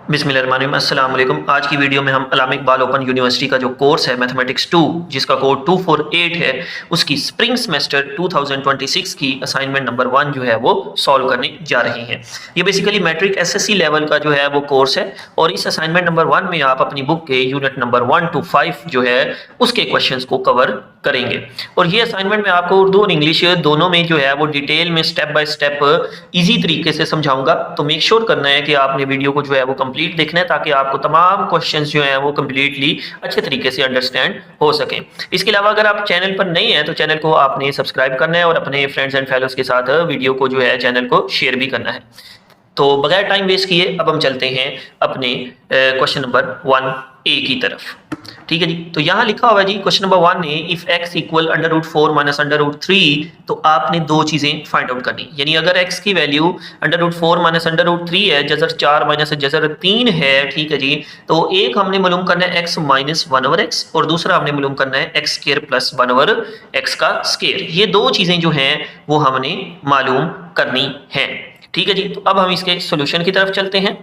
बिस्मिल्लाहिर्रहमानिर्रहीम, अस्सलाम वालेकुम। आज की वीडियो में हम अल्लामा इकबाल ओपन यूनिवर्सिटी का जो कोर्स है मैथमेटिक्स 2 जिसका कोड 248 है उसकी स्प्रिंग सेमेस्टर 2026 की असाइनमेंट नंबर 1 जो है वो सॉल्व करने जा रहे हैं। ये बेसिकली मैट्रिक एसएससी लेवल का जो है वो कोर्स है और इस असाइनमेंट नंबर 1 में आप अपनी बुक के यूनिट नंबर 1 to 5 जो है उसके क्वेश्चंस को कवर करेंगे। और ये असाइनमेंट में आपको उर्दू और इंग्लिश दोनों में जो है वो डिटेल में स्टेप बाय स्टेप इजी तरीके से समझाऊंगा। तो मेक श्योर करना है कि आपने वीडियो को जो है वो कंप्लीट देखना है ताकि आपको तमाम क्वेश्चंस जो है वो कंप्लीटली अच्छे तरीके से अंडरस्टैंड हो सके। इसके अलावा अगर आप चैनल पर नए हैं तो चैनल को आपने सब्सक्राइब करना है और अपने फ्रेंड्स एंड फेलोज के साथ वीडियो को जो है चैनल को शेयर भी करना है। तो बगैर टाइम वेस्ट किए अब हम चलते हैं अपने क्वेश्चन नंबर 1A की तरफ। ठीक है जी, तो यहाँ लिखा हुआ है जी question number 1A, if x equal √4 minus √3, तो आपने दो चीजें फाइंड आउट करनी। यानी अगर x की वैल्यू √4 माइनस √3 है, जजर 4 माइनस जजर 3 है, ठीक है जी, तो एक हमने मालूम करना है x माइनस 1/x और दूसरा हमने मालूम करना है x स्क्वायर प्लस 1/x का स्क्वायर। ये दो चीजें जो हैं वो हमने मालूम करनी है। ठीक है जी, तो अब हम इसके सॉल्यूशन की तरफ चलते हैं।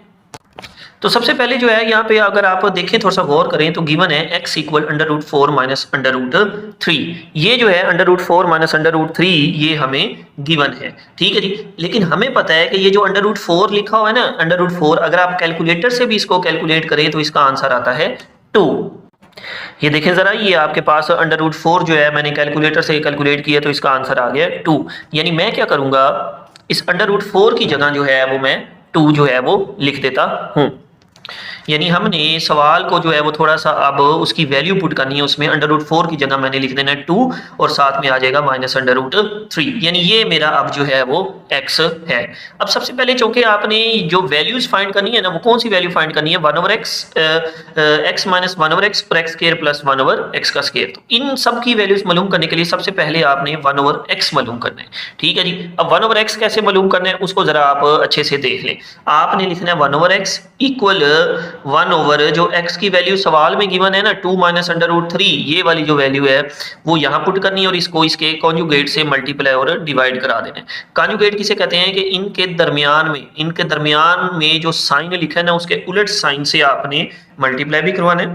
तो सबसे पहले जो है यहाँ पे अगर आप देखें थोड़ा सा गौर करें तो गिवन है x इक्वल √4 माइनस √3। ये जो है √4 माइनस √3 ये हमें गिवन है। ठीक है जी, लेकिन हमें पता है कि ये जो √4 लिखा हुआ है ना, √4 अगर आप कैलकुलेटर से भी इसको कैलकुलेट करें तो इसका आंसर आता है 2। ये देखें जरा, ये आपके पास √4 जो है मैंने कैलकुलेटर से कैलकुलेट किया तो इसका आंसर आ गया 2। यानी मैं क्या करूंगा, इस √4 की जगह जो है वो मैं 2 जो है वो लिख देता हूं। यानी हमने सवाल को जो है वो थोड़ा सा अब उसकी वैल्यू पुट करनी है, उसमें √4 की जगह मैंने लिख देना है 2 और साथ में आ जाएगा माइनस √3। यानी ये मेरा अब जो है वो x है। अब सबसे पहले चूंकि आपने जो वैल्यूज फाइंड करनी है ना, वो कौन सी वैल्यू फाइंड करनी है, 1/x, x माइनस 1/x और x स्क्वायर प्लस 1/x का स्क्वायर। तो इन सब की वैल्यूज मालूम करने के लिए सबसे पहले आपने 1/x मालूम करना है। ठीक है जी, अब 1/x कैसे मालूम करना है उसको जरा आप अच्छे से देख लें। आपने लिखना है 1/x इक्वल 1 जो x की वैल्यू सवाल में गिवन है ना 2 माइनस √3, ये वाली जो वैल्यू है वो यहाँ पुट करनी है और इसको इसके कॉन्जुगेट से मल्टीप्लाई और डिवाइड करा देना है। कॉन्जुगेट किसे कहते हैं कि इनके दरमियान में जो साइन लिखा है ना उसके उलट साइन से आपने मल्टीप्लाई भी करवाना है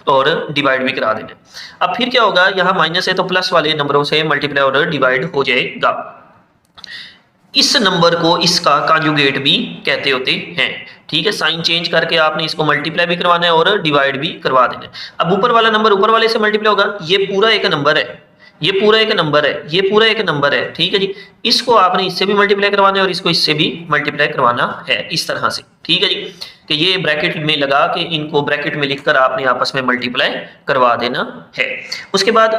और डिवाइड भी करा देना है। अब फिर क्या होगा, यहाँ माइनस है तो प्लस वाले नंबरों से मल्टीप्लाई और डिवाइड हो जाएगा। इस नंबर को इसका कॉन्जुगेट भी कहते होते हैं। ठीक है, साइन चेंज करके आपने इसको मल्टीप्लाई भी करवाना है और डिवाइड भी करवा देना है। अब ऊपर वाला नंबर ऊपर वाले से मल्टीप्लाई होगा, ये पूरा एक नंबर है, ये पूरा एक नंबर है, ये पूरा एक नंबर है। ठीक है जी, इसको आपने इससे भी मल्टीप्लाई करवाना है और इसको इससे भी मल्टीप्लाई करवाना है इस तरह से। ठीक है जी, कि ये ब्रैकेट में लगा के इनको ब्रैकेट में लिखकर आपने आपस में मल्टीप्लाई करवा देना है। उसके बाद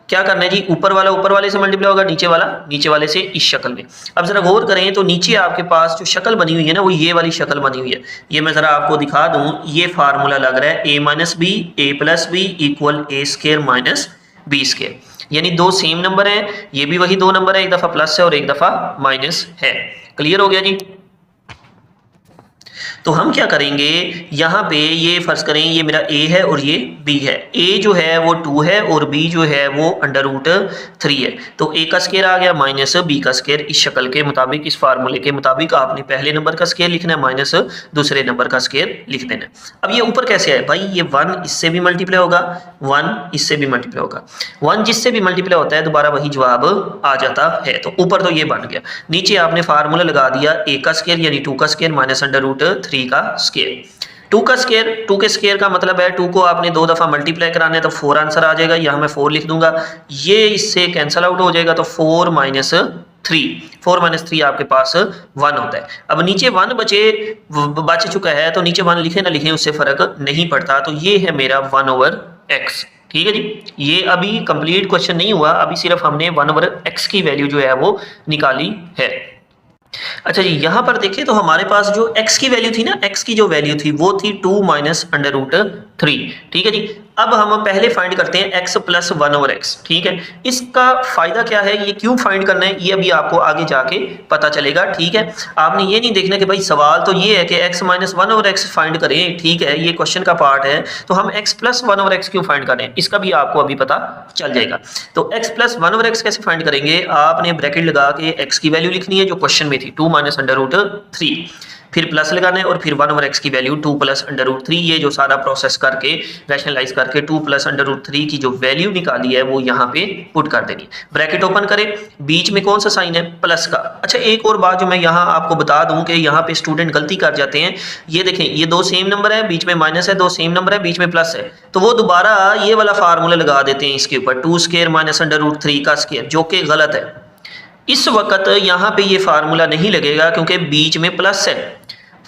क्या करना है जी, ऊपर वाला ऊपर वाले से मल्टीप्लाई होगा, नीचे वाला नीचे वाले से इस शक्ल में। अब जरा गौर करें तो नीचे आपके पास जो शक्ल बनी हुई है ना वो ये वाली शक्ल बनी हुई है। ये मैं जरा आपको दिखा दूं, ये फार्मूला लग रहा है a minus B a plus B equal a square minus B square. यानी दो सेम नंबर है, ये भी वही दो नंबर है, एक दफा प्लस है और एक दफा माइनस है। क्लियर हो गया जी। तो हम क्या करेंगे, यहाँ पे ये फर्ज करें ये मेरा a है और ये b है। a जो है वो 2 है और b जो है वो √3 है। तो a का स्क्वायर आ गया माइनस b का स्क्वायर। इस शक्ल के मुताबिक, इस फार्मूले के मुताबिक आपने पहले नंबर का स्क्वायर लिखना है माइनस दूसरे नंबर का स्क्वायर लिख देना है। अब ये ऊपर कैसे है भाई, ये 1 इससे भी मल्टीप्लाई होगा, 1 इससे भी मल्टीप्लाई होगा, 1 जिससे भी मल्टीप्लाई होता है दोबारा वही जवाब आ जाता है। तो ऊपर तो ये बन गया, नीचे आपने फार्मूला लगा दिया a का स्क्वायर यानी 2 का स्क्वायर माइनस √3 का स्क्वायर। 2 का स्क्वायर, 2 के स्क्वायर का मतलब है 2 को आपने 2 दफा मल्टीप्लाई कराना है तो 4 आंसर आ जाएगा। यहाँ मैं 4 लिख दूंगा, ये इससे कैंसल आउट हो जाएगा तो 4 माइनस 3 आपके पास 1 होता है। अब नीचे 1 बच चुका है तो नीचे 1 लिखे ना लिखे उससे फर्क नहीं पड़ता। तो ये है मेरा 1/x। ठीक है जी, ये अभी कंप्लीट क्वेश्चन नहीं हुआ, अभी सिर्फ हमने 1/x की वैल्यू जो है वो निकाली है। अच्छा जी, यहाँ पर देखिए तो हमारे पास जो x की वैल्यू थी ना, x की जो वैल्यू थी वो थी 2 माइनस √3। ठीक है जी, अब हम पहले फाइंड करते हैं x प्लस 1/x। ठीक है, इसका फायदा क्या है, ये क्यों फाइंड करना है ये अभी आपको आगे जाके पता चलेगा। ठीक है, आपने ये नहीं देखना कि भाई सवाल तो ये है कि x माइनस 1/x फाइंड करें। ठीक है, ये क्वेश्चन का पार्ट है तो हम x प्लस 1/x क्यों फाइंड करें, इसका भी आपको अभी पता चल जाएगा। तो x प्लस 1/x कैसे फाइंड करेंगे, आपने ब्रैकेट लगा के x की वैल्यू लिखनी है जो क्वेश्चन में थी 2 माइनस √3। फिर प्लस लगाना है और फिर 1 ओवर एक्स की वैल्यू 2 प्लस अंडर रूट 3, ये जो सारा प्रोसेस करके रैशनलाइज करके 2 प्लस अंडर रूट 3 की जो वैल्यू निकाली है वो यहाँ पे पुट कर देनी है। ब्रैकेट ओपन करें, बीच में कौन सा साइन है, प्लस का। अच्छा एक और बात जो मैं यहाँ आपको बता दूं कि यहाँ पे स्टूडेंट गलती कर जाते हैं, ये देखें ये दो सेम नंबर है, बीच में माइनस है, दो सेम नंबर है, बीच में प्लस है, तो वो दोबारा ये वाला फार्मूला लगा देते हैं इसके ऊपर 2 स्क्वायर माइनस अंडर रूट 3 का स्क्वायर, जो कि गलत है। इस वक्त यहाँ पे ये फार्मूला नहीं लगेगा क्योंकि बीच में प्लस है।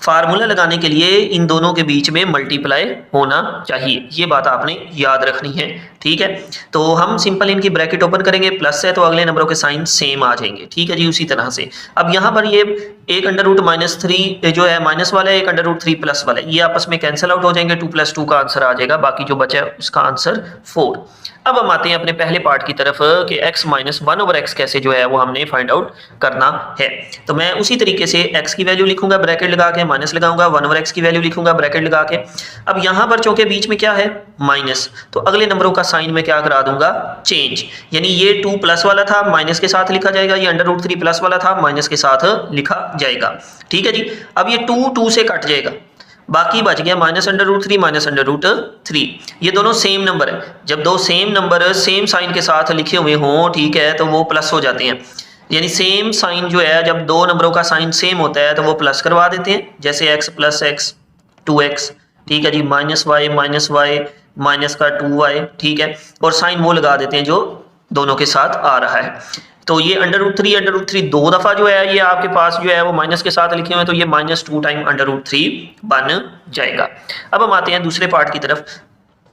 फार्मूला लगाने के लिए इन दोनों के बीच में मल्टीप्लाई होना चाहिए, ये बात आपने याद रखनी है, ठीक है। तो हम सिंपल इनकी ब्रैकेट ओपन करेंगे, प्लस है तो अगले नंबरों के साइन सेम आ जाएंगे, ठीक है जी। उसी तरह से अब यहाँ पर ये एक अंडर रूट -3 जो है माइनस वाला है, एक अंडर रूट 3 प्लस वाला है, ये आपस में कैंसिल आउट हो जाएंगे, 2 + 2 का आंसर आ जाएगा, बाकी जो बचा है उसका आंसर 4। अब हम आते हैं अपने पहले पार्ट की तरफ कि x - 1 ओवर x कैसे जो है वो हमने फाइंड आउट करना है। तो मैं उसी तरीके से x की वैल्यू लिखूंगा ब्रैकेट लगा के, माइनस लगाऊंगा, 1 ओवर x की वैल्यू लिखूंगा ब्रैकेट लगा के। अब यहाँ पर चूंकि बीच में क्या है माइनस, तो अगले नंबरों का साइन में क्या करा दूंगा चेंज, यानी ये 2 प्लस वाला था माइनस के साथ लिखा जाएगा, ये अंडर रूट 3 प्लस वाला था माइनस के साथ लिखा जाएगा, ठीक है जी। अब ये 2 से कट जाएगा, बाकी बच गया minus under root 3 minus under root 3, ये दोनों सेम नंबर है। जब दो सेम नंबर सेम साइन के साथ लिखे हुए हों, ठीक है, तो वो प्लस हो जाते हैं, यानी सेम साइन जो है जब दो नंबरों का साइन सेम होता है तो वो प्लस करवा देते हैं, जैसे x + x 2x, ठीक है जी, -y माइनस का 2y, ठीक है, और साइन वो लगा देते हैं जो दोनों के साथ आ रहा है। तो ये अंडर रूट 3 दो दफा जो है ये आपके पास जो है वो माइनस के साथ लिखे हुए हैं, तो ये -2 टाइम अंडर रूट 3 बन जाएगा। अब हम आते हैं दूसरे पार्ट की तरफ,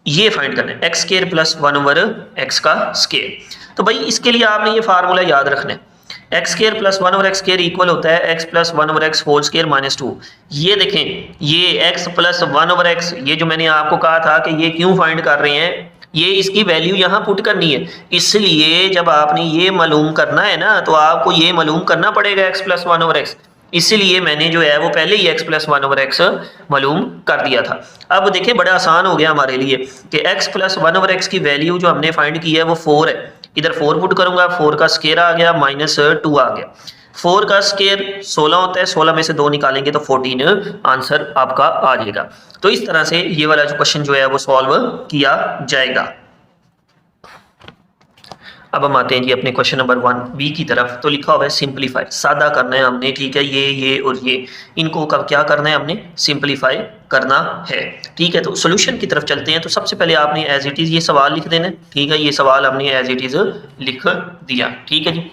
ये फाइंड करना है x² + 1 ओवर x का स्क्वायर। तो भाई इसके लिए आपने ये फार्मूला याद रखना है, x² + 1 ओवर x² इक्वल होता है x + 1 over x whole square -2। ये देखें ये x + 1 ओवर x, ये जो मैंने आपको कहा था कि ये क्यों फाइंड कर रहे हैं, ये इसकी वैल्यू यहाँ पुट करनी है, इसलिए जब आपने ये मालूम करना है ना तो आपको ये मालूम करना पड़ेगा x + 1 ओवर x, इसलिए मैंने जो है वो पहले ही x + 1 ओवर x मालूम कर दिया था। अब देखिए बड़ा आसान हो गया हमारे लिए कि x + 1 ओवर x की वैल्यू जो हमने फाइंड की है वो 4 है, इधर 4 पुट करूंगा, 4 का स्क्वायर आ गया -2 आ गया, 4 का स्क्वायर 16 होता है, 16 में से 2 निकालेंगे तो 14 आंसर आपका आ जाएगा। तो इस तरह से ये वाला जो क्वेश्चन जो है वो सॉल्व किया जाएगा। अब हम आते हैं जी अपने क्वेश्चन नंबर 1b की तरफ। तो लिखा हुआ है सिंपलीफाई, सादा करना है हमने, ठीक है, ये और ये इनको कब क्या करना है हमने सिंपलीफाई करना है, ठीक है। तो सॉल्यूशन की तरफ चलते हैं। तो सबसे पहले आपने एज इट इज ये सवाल लिख देना, ठीक है, ये सवाल हमने एज इट इज लिख दिया, ठीक है जी।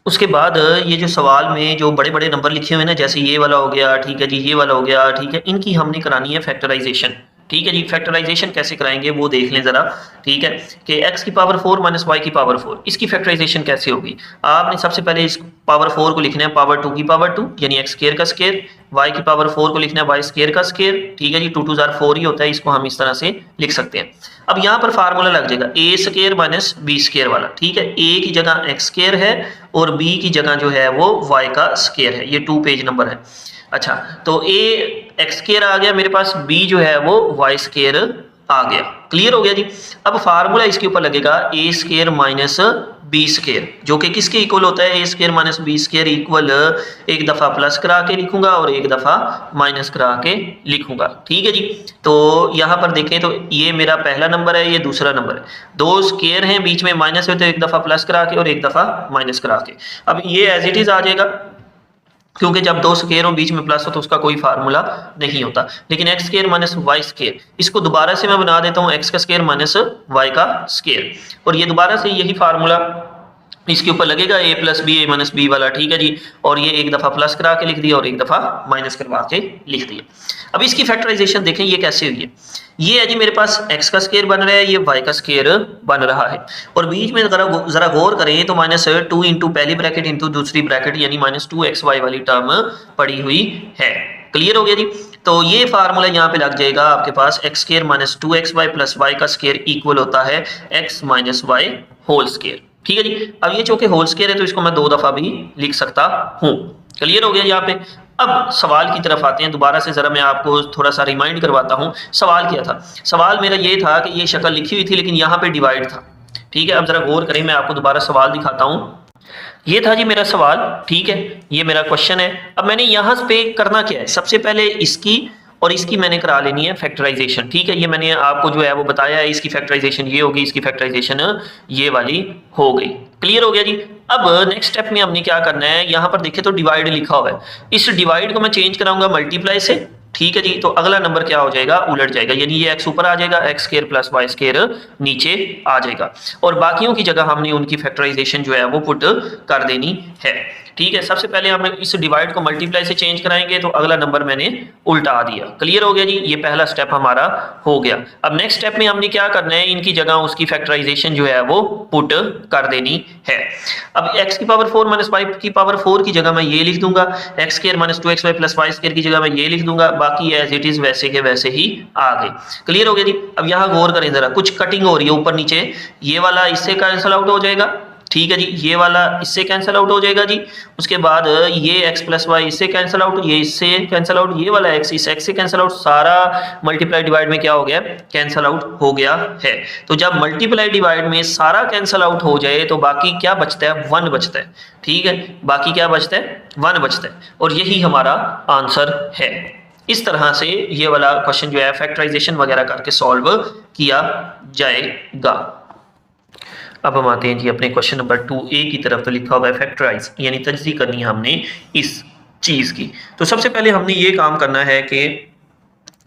उसके बाद ये जो सवाल में जो बड़े बड़े नंबर लिखे हुए हैं ना, जैसे ये वाला हो गया, ठीक है जी, ये वाला हो गया, ठीक है, इनकी हमने करानी है फैक्टराइजेशन, ठीक है जी। फैक्टराइजेशन कैसे कराएंगे वो देख लें जरा, ठीक है, कि x की पावर 4 - y की पावर 4, इसकी फैक्टराइजेशन कैसे होगी। आपने सबसे पहले इस पावर 4 को लिखना है पावर 2 की पावर 2, यानी x² का स्क्वायर, y की पावर 4 को लिखना है y² का स्क्वायर, ठीक है जी, 2 2 4 ही होता है, इसको हम इस तरह से लिख सकते हैं। अब यहाँ पर फार्मूला लग जाएगा a² - b² वाला, ठीक है, a की जगह x² है और b की जगह जो है वो y का स्क्वायर है, ये 2 पेज नंबर है। अच्छा, तो a x² आ गया मेरे पास, b जो है वो y² आ गया, क्लियर हो गया जी। अब फार्मूला इसके ऊपर लगेगा a² - b², जो कि किसके इक्वल होता है, a² - b² इक्वल, एक दफा प्लस करा के लिखूंगा और एक दफा माइनस करा के लिखूंगा, ठीक है जी। तो यहाँ पर देखें तो ये मेरा पहला नंबर है, ये दूसरा नंबर है, दो स्क्वायर हैं, बीच में माइनस है, तो एक दफा प्लस करा के और एक दफा माइनस करा के। अब ये एज इट इज आ जाएगा, क्योंकि जब दो स्क्वायर हो बीच में प्लस हो तो उसका कोई फार्मूला नहीं होता। लेकिन x² - y², इसको दोबारा से मैं बना देता हूँ x का स्क्वायर - y का स्क्वायर, और ये दोबारा से यही फार्मूला इसके ऊपर लगेगा a + b a - b वाला, ठीक है जी, और ये एक दफा प्लस करा के लिख दिया और एक दफा माइनस करवा के लिख दिया। अब इसकी फैक्टराइजेशन देखें ये कैसे हुई है, ये है जी मेरे पास x का स्क्वायर बन रहा है, ये y का स्क्वायर बन रहा है, और बीच में जरा गौर करें तो -2 इंटू पहली ब्रैकेट इंटू दूसरी ब्रैकेट, यानी -2xy वाली टर्म पड़ी हुई है, क्लियर हो गया जी। तो ये फार्मूला यहाँ पे लग जाएगा आपके पास, x² - 2xy + y का स्क्वायर इक्वल होता है x - y होल स्क्वायर, ठीक है जी। अब ये चूंकि होल स्क्वायर है तो इसको मैं 2 दफा भी लिख सकता हूँ, क्लियर हो गया यहाँ पे। अब सवाल की तरफ आते हैं, दोबारा से जरा मैं आपको थोड़ा सा रिमाइंड करवाता हूँ सवाल क्या था। सवाल मेरा ये था कि ये शक्ल लिखी हुई थी लेकिन यहाँ पे डिवाइड था, ठीक है। अब जरा गौर करें, मैं आपको दोबारा सवाल दिखाता हूँ। ये था जी मेरा सवाल, ठीक है, ये मेरा क्वेश्चन है। अब मैंने यहाँ पे करना क्या है, सबसे पहले इसकी और इसकी मैंने करा लेनी है फैक्टराइजेशन, ठीक है। ये मैंने आपको जो है वो बताया है, इसकी फैक्टराइजेशन ये होगी, इसकी फैक्टराइजेशन ये वाली हो गई। क्लियर हो गया जी। अब नेक्स्ट स्टेप में हमने क्या करना है, यहाँ पर देखें तो डिवाइड लिखा हुआ है, इस डिवाइड को मैं चेंज कराऊंगा मल्टीप्लाई से, ठीक है जी। तो अगला नंबर क्या हो जाएगा, उलट जाएगा, यानी ये x ऊपर आ जाएगा, x square plus y square नीचे आ जाएगा, और बाकियों की जगह हमने उनकी फैक्टराइजेशन जो है वो पुट कर देनी है, ठीक है। सबसे पहले हम इस डिवाइड को मल्टीप्लाई से चेंज कराएंगे, तो अगला नंबर मैंने उल्टा दिया। क्लियर हो गया जी, ये पहला स्टेप हमारा हो गया। अब नेक्स्ट स्टेप में हमने क्या करना है, इनकी जगह उसकी फैक्टराइजेशन जो है वो पुट कर देनी है। अब x की पावर 4 माइनस वाई की पावर 4 की जगह मैं ये लिख दूंगा, x square minus 2xy plus y square की जगह मैं ये लिख दूंगा, बाकी एज इट इज वैसे के वैसे ही आ गए। क्लियर हो गया जी। अब यहाँ गौर करें जरा, कुछ कटिंग हो रही है ऊपर नीचे, ये वाला इससे कैंसिल आउट हो जाएगा, ठीक है जी, ये वाला इससे कैंसिल आउट हो जाएगा जी। उसके बाद ये x प्लस वाई इससे कैंसिल आउट, ये इससे कैंसिल आउट, ये वाला x इस x से कैंसिल आउट, सारा मल्टीप्लाई डिवाइड में क्या हो गया, कैंसिल आउट हो गया है। तो जब मल्टीप्लाई डिवाइड में सारा कैंसिल आउट हो जाए तो बाकी क्या बचता है, 1 बचता है, ठीक है, बाकी क्या बचता है, 1 बचता है, और यही हमारा आंसर है। इस तरह से ये वाला क्वेश्चन जो है फैक्टराइजेशन वगैरह करके सॉल्व किया जाएगा। अब हम आते हैं जी अपने क्वेश्चन नंबर 2A की तरफ। तो लिखा हुआ है फैक्टराइज, यानी तजज़ी करनी है हमने इस चीज़ की। तो सबसे पहले हमने ये काम करना है कि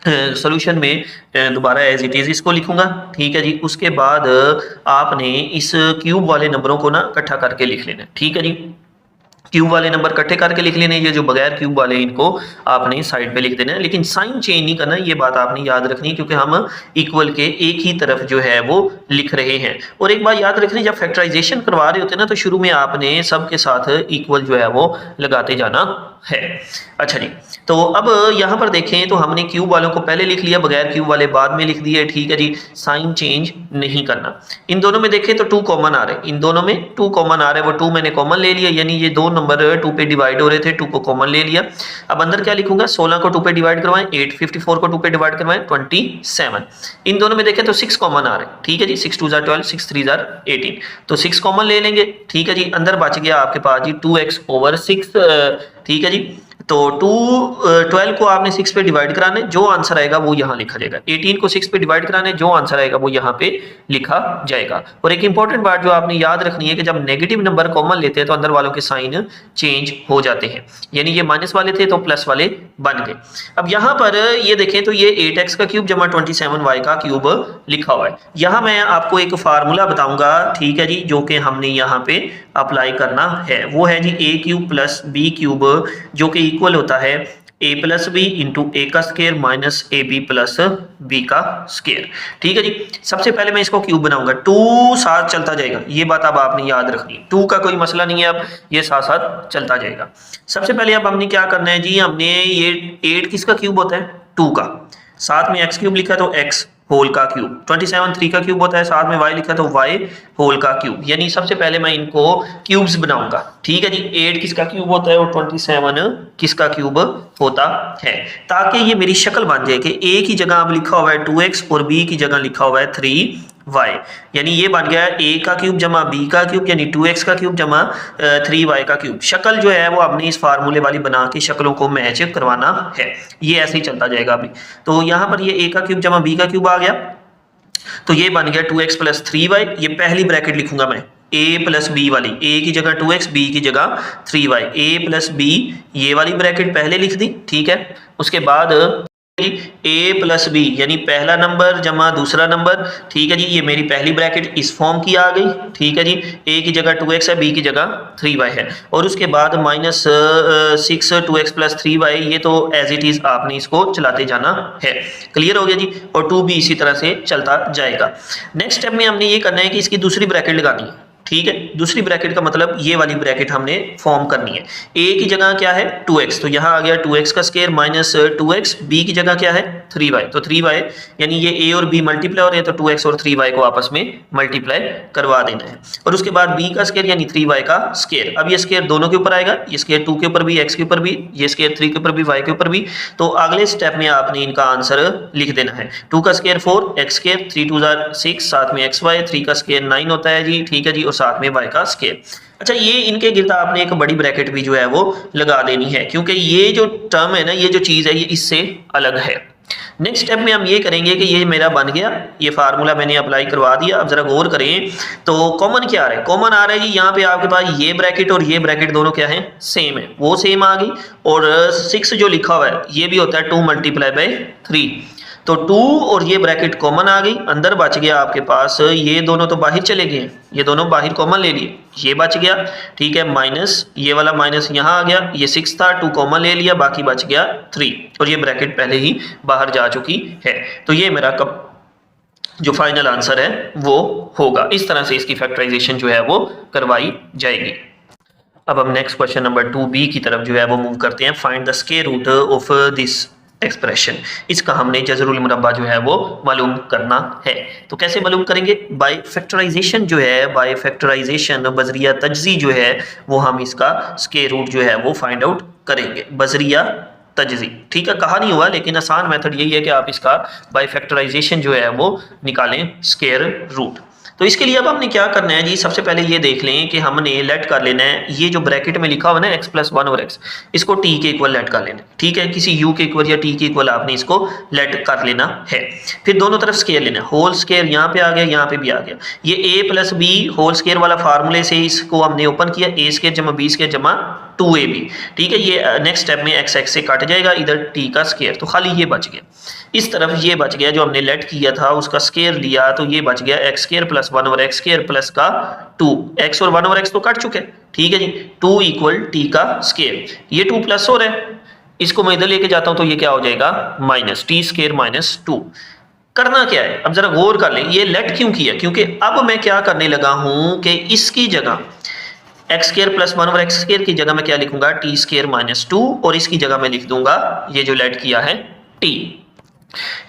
सॉल्यूशन में दोबारा एज इट इज़ इसको लिखूंगा, ठीक है जी। उसके बाद आपने इस क्यूब वाले नंबरों को ना इकट्ठा करके लिख लेना, ठीक है जी। क्यूब वाले नंबर इकट्ठे करके लिख लेने, ये जो बगैर क्यूब वाले इनको आपने साइड पे लिख देना है, लेकिन साइन चेंज नहीं करना, ये बात आपने याद रखनी है, क्योंकि हम इक्वल के एक ही तरफ जो है वो लिख रहे हैं। और एक बात याद रखनी, जब फैक्टराइजेशन करवा रहे होते हैं ना, तो शुरू में आपने सबके साथ इक्वल जो है वो लगाते जाना है। अच्छा जी, तो अब यहाँ पर देखें तो हमने क्यूब वालों को पहले लिख लिया, बगैर क्यूब वाले बाद में लिख दिए, ठीक है जी। साइन चेंज नहीं करना। इन दोनों में देखें तो 2 कॉमन आ रहे हैं, इन दोनों में 2 कॉमन आ रहे हैं, वो 2 मैंने कॉमन ले लिया, यानी ये दो नंबर 2 पे डिवाइड हो रहे थे, 2 को कॉमन ले लिया। अब अंदर क्या लिखूंगा, 16 को 2 पे डिवाइड करवाएं 8, 54 को 2 पे डिवाइड करवाएं 27। इन दोनों में देखें तो 6 कॉमन आ रहे हैं, ठीक है जी, 6 2 12, 6 3 18, तो 6 कॉमन ले लेंगे, ठीक है जी। अंदर बच गया आपके पास जी 2x/6, ठीक है जी। तो 12 को आपने 6 पे डिवाइड कराना है, जो आंसर आएगा वो यहाँ लिखा जाएगा। 18 को 6 पे डिवाइड कराना है, जो आंसर आएगा वो यहाँ पे लिखा जाएगा। और एक इंपॉर्टेंट बात जो आपने याद रखनी है कि जब नेगेटिव नंबर कॉमन लेते हैं तो अंदर वालों के साइन चेंज हो जाते हैं, यानी ये माइनस वाले थे तो प्लस वाले बन गए। अब यहाँ पर ये देखें तो ये 8x का क्यूब जमा 27y का क्यूब लिखा हुआ है। यहाँ मैं आपको एक फार्मूला बताऊंगा, ठीक है जी, जो कि हमने यहाँ पे अप्लाई करना है। वो है जी a cube plus b cube, जो कि इक्वल होता है a plus B into A का square minus A B plus B का स्केयर, ठीक है जी। सबसे पहले मैं इसको क्यूब बनाऊंगा, 2 साथ चलता जाएगा, ये बात अब आपने याद रखनी है, 2 का कोई मसला नहीं है, अब ये साथ साथ चलता जाएगा। सबसे पहले अब हमने क्या करना है जी, हमने ये 8 किसका क्यूब होता है, 2 का, साथ में x क्यूब लिखा तो x होल का क्यूब, 27 3 का क्यूब होता है, साथ में y लिखा तो y होल का क्यूब, यानी सबसे पहले मैं इनको क्यूब्स बनाऊंगा, ठीक है जी। 8 किसका क्यूब होता है और 27 किसका क्यूब होता है, ताकि ये मेरी शक्ल बन जाए कि a की जगह अब लिखा हुआ है 2x और b की जगह लिखा हुआ है 3y, यानी ये बन गया a का क्यूब जमा b का क्यूब, यानी 2x का क्यूब जमा 3y का क्यूब। शक्ल जो है वो आपने इस फार्मूले वाली बना के शक्लों को मैच करवाना है, ये ऐसे ही चलता जाएगा अभी। तो यहाँ पर ये a का क्यूब जमा b का क्यूब आ गया, तो ये बन गया 2x प्लस 3y, ये पहली ब्रैकेट लिखूंगा मैं, a प्लस बी वाली, a की जगह 2x, b की जगह 3y, a प्लस b ये वाली ब्रैकेट पहले लिख दी, ठीक है। उसके बाद a प्लस बी यानी पहला नंबर जमा दूसरा नंबर, ठीक है जी, ये मेरी पहली ब्रैकेट इस फॉर्म की आ गई, ठीक है जी। a की जगह 2x है, b की जगह 3y है, और उसके बाद माइनस 6 2x प्लस 3y, ये तो एज इट इज आपने इसको चलाते जाना है। क्लियर हो गया जी, और 2 भी इसी तरह से चलता जाएगा। नेक्स्ट स्टेप में हमने ये करना है कि इसकी दूसरी ब्रैकेट लगानी है, ठीक है। दूसरी ब्रैकेट का मतलब ये वाली ब्रैकेट हमने फॉर्म करनी है। a की जगह क्या है 2x, तो यहाँ आ गया 2x का स्क्वायर माइनस 2x, b की जगह क्या है 3y, तो 3y यानी ये a और b मल्टीप्लाई हो रहे हैं तो 2x और 3y को आपस में मल्टीप्लाई करवा देना है। और उसके बाद b का स्क्वायर यानी 3y का स्क्वायर, अब ये स्क्वायर दोनों के ऊपर आएगा, ये स्क्वायर 2 के ऊपर भी, x के ऊपर भी, ये स्क्वायर 3 के ऊपर भी, y के ऊपर भी। तो अगले स्टेप में आपने इनका आंसर लिख देना है। 2 का स्क्वायर 4, x स्क्वायर 3 2 6, साथ में xy, 3 का स्क्वायर 9 होता है जी, ठीक है जी, और साथ में y का स्क्वायर। अच्छा, ये इनके गिरता आपने एक बड़ी ब्रैकेट भी जो है वो लगा देनी है, क्योंकि ये जो टर्म है ना, ये जो चीज़ है ये इससे अलग है। नेक्स्ट स्टेप में हम ये करेंगे कि ये मेरा बन गया, ये फार्मूला मैंने अप्लाई करवा दिया। अब जरा गौर करें तो कॉमन क्या आ रहा है, कॉमन आ रहा है जी यहाँ पे आपके पास ये ब्रैकेट और ये ब्रैकेट दोनों क्या है, सेम है, वो सेम आ गई। और 6 जो लिखा हुआ है ये भी होता है 2 × 3, तो 2 और ये ब्रैकेट कॉमन आ गई, अंदर बच गया आपके पास, ये दोनों तो बाहर चले गए, ये दोनों बाहर कॉमन ले लिए, ये बच गया, ठीक है, माइनस, ये वाला माइनस यहाँ आ गया, ये 6 था, 2 कॉमन ले लिया, बाकी बच गया 3, और ये ब्रैकेट पहले ही बाहर जा चुकी है। तो ये मेरा कब जो फाइनल आंसर है वो होगा। इस तरह से इसकी फैक्टराइजेशन जो है वो करवाई जाएगी। अब हम नेक्स्ट क्वेश्चन नंबर 2b की तरफ जो है वो मूव करते हैं। Find the square root of this expression, इसका हमने जज़रुल मुरब्बा जो है वो मालूम करना है। तो कैसे मालूम करेंगे, बाय फैक्टराइजेशन जो है, बाय फैक्टराइजेशन बजरिया तजज़ी जो है वो हम इसका स्क्वायर रूट जो है वो फाइंड आउट करेंगे, बजरिया तजज़ी, ठीक है। कहा नहीं हुआ, लेकिन आसान मेथड यही है कि आप इसका बाय फैक्टराइजेशन जो है वो निकालें स्क्वायर रूट। तो इसके लिए अब हमने क्या करना है जी, सबसे पहले ये देख लें कि हमने लेट कर लेना है, ये जो ब्रैकेट में लिखा हुआ है ना x + 1 और x, इसको t के इक्वल लेट कर लेना है, ठीक है, किसी u के इक्वल या t के इक्वल आपने इसको लेट कर लेना है। फिर दोनों तरफ स्क्वायर लेना है, होल स्क्वायर यहाँ पे आ गया, यहाँ पे भी आ गया, ये a + b होल स्क्वायर वाला फार्मूले से इसको हमने ओपन किया, a² + b² = 2ab, ठीक है। ये नेक्स्ट स्टेप में x से कट जाएगा, इधर t का स्क्वायर, तो खाली ये बच गया, इस तरफ ये बच गया, जो हमने लेट किया था उसका स्क्वायर लिया, तो ये बच गया x² + 1 और x² + का 2, x और 1 और x तो कट चुके, ठीक है जी, 2 = t का स्क्वायर, ये 2 प्लस हो रहा है, इसको मैं इधर लेके जाता हूं तो ये क्या हो जाएगा, -t² - 2। करना क्या है, अब जरा गौर कर लें, ये लेट क्यों किया, क्योंकि अब मैं क्या करने लगा हूं कि इसकी जगह x² + 1 और x² की जगह मैं क्या लिखूंगा, t² - 2, और इसकी जगह मैं लिख दूंगा ये जो लेट किया है t।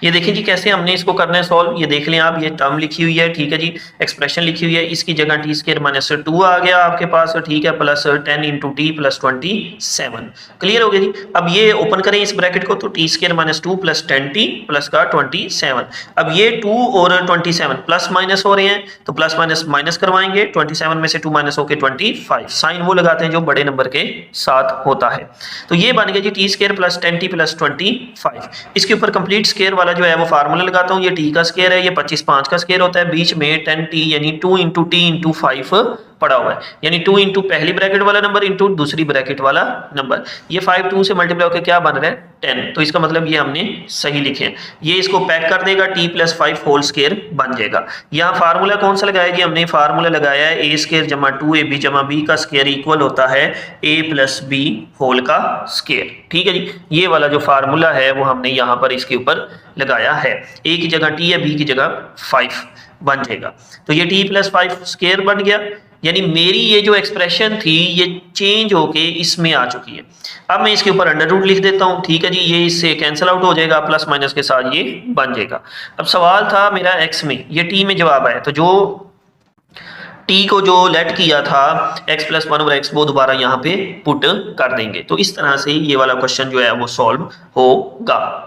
ये देखिए जी कैसे हमने इसको करना है सॉल्व, ये देख लें आप, ये टर्म लिखी हुई है, ठीक है जी, एक्सप्रेशन लिखी हुई है, इसकी जगह t² - 2 आ गया आपके पास, ठीक है, प्लस 10 × t + 27, क्लियर हो गया जी। अब ये ओपन करें इस ब्रैकेट को, तो t² - 2 + 10t + का 27, अब ये 2 और 27 प्लस माइनस हो रहे हैं, तो प्लस माइनस माइनस करवाएंगे, 27 में से 2 माइनस होके 25, साइन वो लगाते हैं जो बड़े नंबर के साथ होता है। तो ये बन गया जी t² + 10t + 25। इसके ऊपर कंप्लीट स्क्वायर वाला जो है वो फार्मूला लगाता हूँ, ये t का स्क्वायर है, ये 25 5 का स्क्वायर होता है, बीच में 10t यानी 2 × t × 5 पड़ा हुआ है, यानी 2 × पहली ब्रैकेट वाला नंबर × दूसरी ब्रैकेट वाला नंबर, ये 5 2 से मल्टीप्लाई होकर क्या बन रहा है 10, तो इसका मतलब ये हमने सही लिखे हैं। ये इसको पैक कर देगा, t + 5 होल स्क्वायर बन जाएगा। यहाँ फार्मूला कौन सा लगाया जी, हमने फार्मूला लगाया है a² = 2ab = b का स्क्वायर इक्वल होता है a + b होल का स्क्वायर, ठीक है जी। ये वाला जो फार्मूला है वो हमने यहाँ पर इसके ऊपर लगाया है, a की जगह t है, b की जगह 5 बन जाएगा, तो ये t + 5 स्क्वायर बन गया, यानी मेरी ये जो एक्सप्रेशन थी ये चेंज होके इसमें आ चुकी है। अब मैं इसके ऊपर अंडर रूट लिख देता हूँ, ठीक है जी, ये इससे कैंसिल आउट हो जाएगा, प्लस माइनस के साथ ये बन जाएगा। अब सवाल था मेरा x में, ये t में जवाब आया, तो जो t को जो लेट किया था x + 1 और x वो दोबारा यहाँ पे पुट कर देंगे। तो इस तरह से ये वाला क्वेश्चन जो है वो सॉल्व होगा।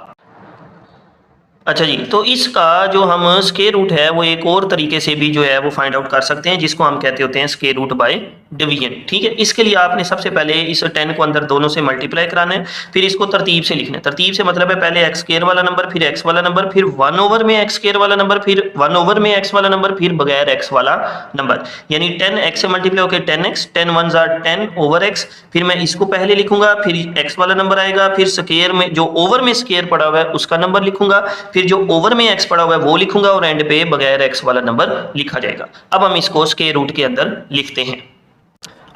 अच्छा जी, तो इसका जो हम स्क्वायर रूट है वो एक और तरीके से भी जो है वो फाइंड आउट कर सकते हैं, जिसको हम कहते होते हैं स्क्वायर रूट बाय डिवीजन, ठीक है। इसके लिए आपने सबसे पहले इस 10 को अंदर दोनों से मल्टीप्लाई कराना है, फिर इसको तरतीब से लिखना है। तरतीब से मतलब है पहले x² वाला नंबर, फिर x वाला नंबर, फिर 1/में x² वाला नंबर, फिर 1/में x वाला नंबर, फिर बगैर x वाला नंबर, यानी 10x से मल्टीप्लाई होकर 10x, 10 1 = 10/x, फिर मैं इसको पहले लिखूंगा, फिर x वाला नंबर आएगा, फिर स्क्वायर में जो ओवर में स्क्वायर पड़ा हुआ है उसका नंबर लिखूंगा, फिर जो ओवर में x पड़ा हुआ है वो लिखूंगा, और एंड पे बगैर x वाला नंबर लिखा जाएगा। अब हम इसको स्क्वायर रूट के अंदर लिखते हैं।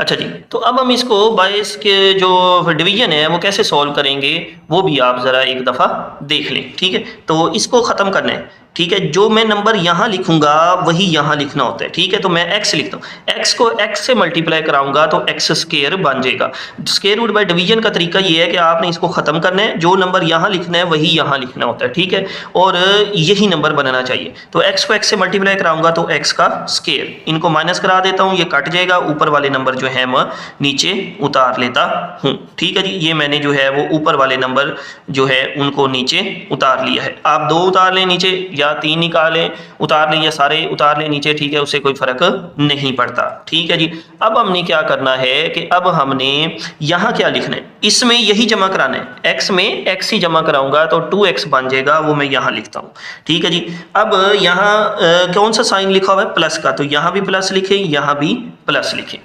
अच्छा जी, तो अब हम इसको बाय इसके जो डिवीजन है वो कैसे सॉल्व करेंगे वो भी आप जरा एक दफ़ा देख लें, ठीक है। तो इसको ख़त्म करना है, ठीक है, जो मैं नंबर यहाँ लिखूंगा वही यहाँ लिखना होता है। ठीक है, तो मैं x लिखता हूँ, x को x से मल्टीप्लाई कराऊंगा तो x स्क्वायर बन जाएगा। स्क्वायर रूट बाय डिवीजन का तरीका ये है कि आपने इसको खत्म करना है, जो नंबर यहाँ लिखना है वही यहाँ लिखना होता है। ठीक है, और यही नंबर बनना चाहिए। तो x को x से मल्टीप्लाई कराऊंगा तो x का स्क्वायर, इनको माइनस करा देता हूँ, ये कट जाएगा, ऊपर वाले नंबर जो है मैं नीचे उतार लेता हूँ। ठीक है जी, ये मैंने जो है वो ऊपर वाले नंबर जो है उनको नीचे उतार लिया है। आप 2 उतार लें नीचे या 3 निकालें उतार लें या सारे उतार लें नीचे, ठीक है, उससे कोई फर्क नहीं पड़ता। ठीक है जी, अब हमने क्या करना है कि अब हमने यहाँ क्या लिखना है, इसमें यही जमा कराना है, x में x ही जमा कराऊंगा तो 2x बन जाएगा, वो मैं यहाँ लिखता हूँ। ठीक है जी, अब यहाँ कौन सा साइन लिखा हुआ है, प्लस का, तो यहाँ भी प्लस लिखें, यहाँ भी प्लस लिखें।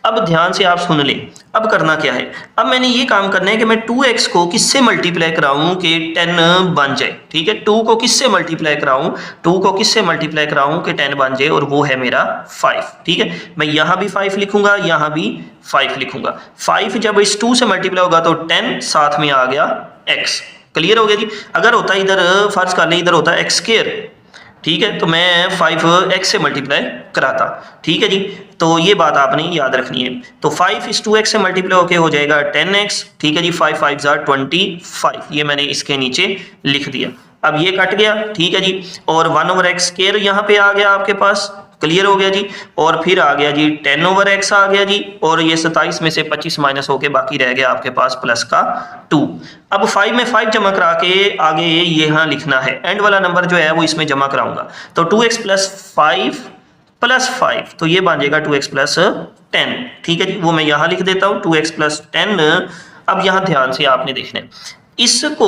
अब ध्यान से आप सुन लें, अब करना क्या है, अब मैंने ये काम करना है कि मैं 2x को किससे मल्टीप्लाई कराऊं कि 10 बन जाए। ठीक है, 2 को किससे मल्टीप्लाई कराऊं, 2 को किससे मल्टीप्लाई कराऊं कि 10 बन जाए, और वो है मेरा 5। ठीक है, मैं यहाँ भी 5 लिखूंगा, यहाँ भी 5 लिखूंगा। 5 जब इस 2 से मल्टीप्लाई होगा तो 10 साथ में आ गया x। क्लियर हो गया जी। अगर होता इधर फर्ज कर लें इधर होता x स्क्वायर, ठीक है, तो मैं 5x से मल्टीप्लाई कराता। ठीक है जी, तो ये बात आपने याद रखनी है। तो 5 इस 2x से मल्टीप्लाई होके हो जाएगा 10x। ठीक है जी, 5 5 जार 25, ये मैंने इसके नीचे लिख दिया। अब ये कट गया। ठीक है जी, और 1/x स्क्वायर यहाँ पे आ गया आपके पास। क्लियर हो गया जी, और फिर आ गया जी 10/x आ गया जी, और ये 27 में से 25 माइनस होके बाकी रह गया आपके पास प्लस का 2। अब 5 में 5 जमा करा के आगे ये यहाँ लिखना है, एंड वाला नंबर जो है वो इसमें जमा कराऊंगा, तो 2x प्लस 5 प्लस 5, तो ये बन जाएगा 2x प्लस 10। ठीक है जी, वो मैं यहाँ लिख देता हूँ 2x प्लस 10। अब यहाँ ध्यान से आपने देखना है, इसको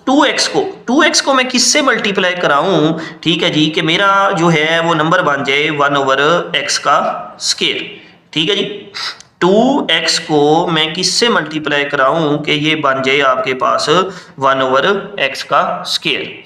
2x को मैं किससे मल्टीप्लाई कराऊं, ठीक है जी, कि मेरा जो है वो नंबर बन जाए 1/x का स्क्वायर। ठीक है जी, 2x को मैं किससे मल्टीप्लाई कराऊं कि ये बन जाए आपके पास 1/x का स्क्वायर।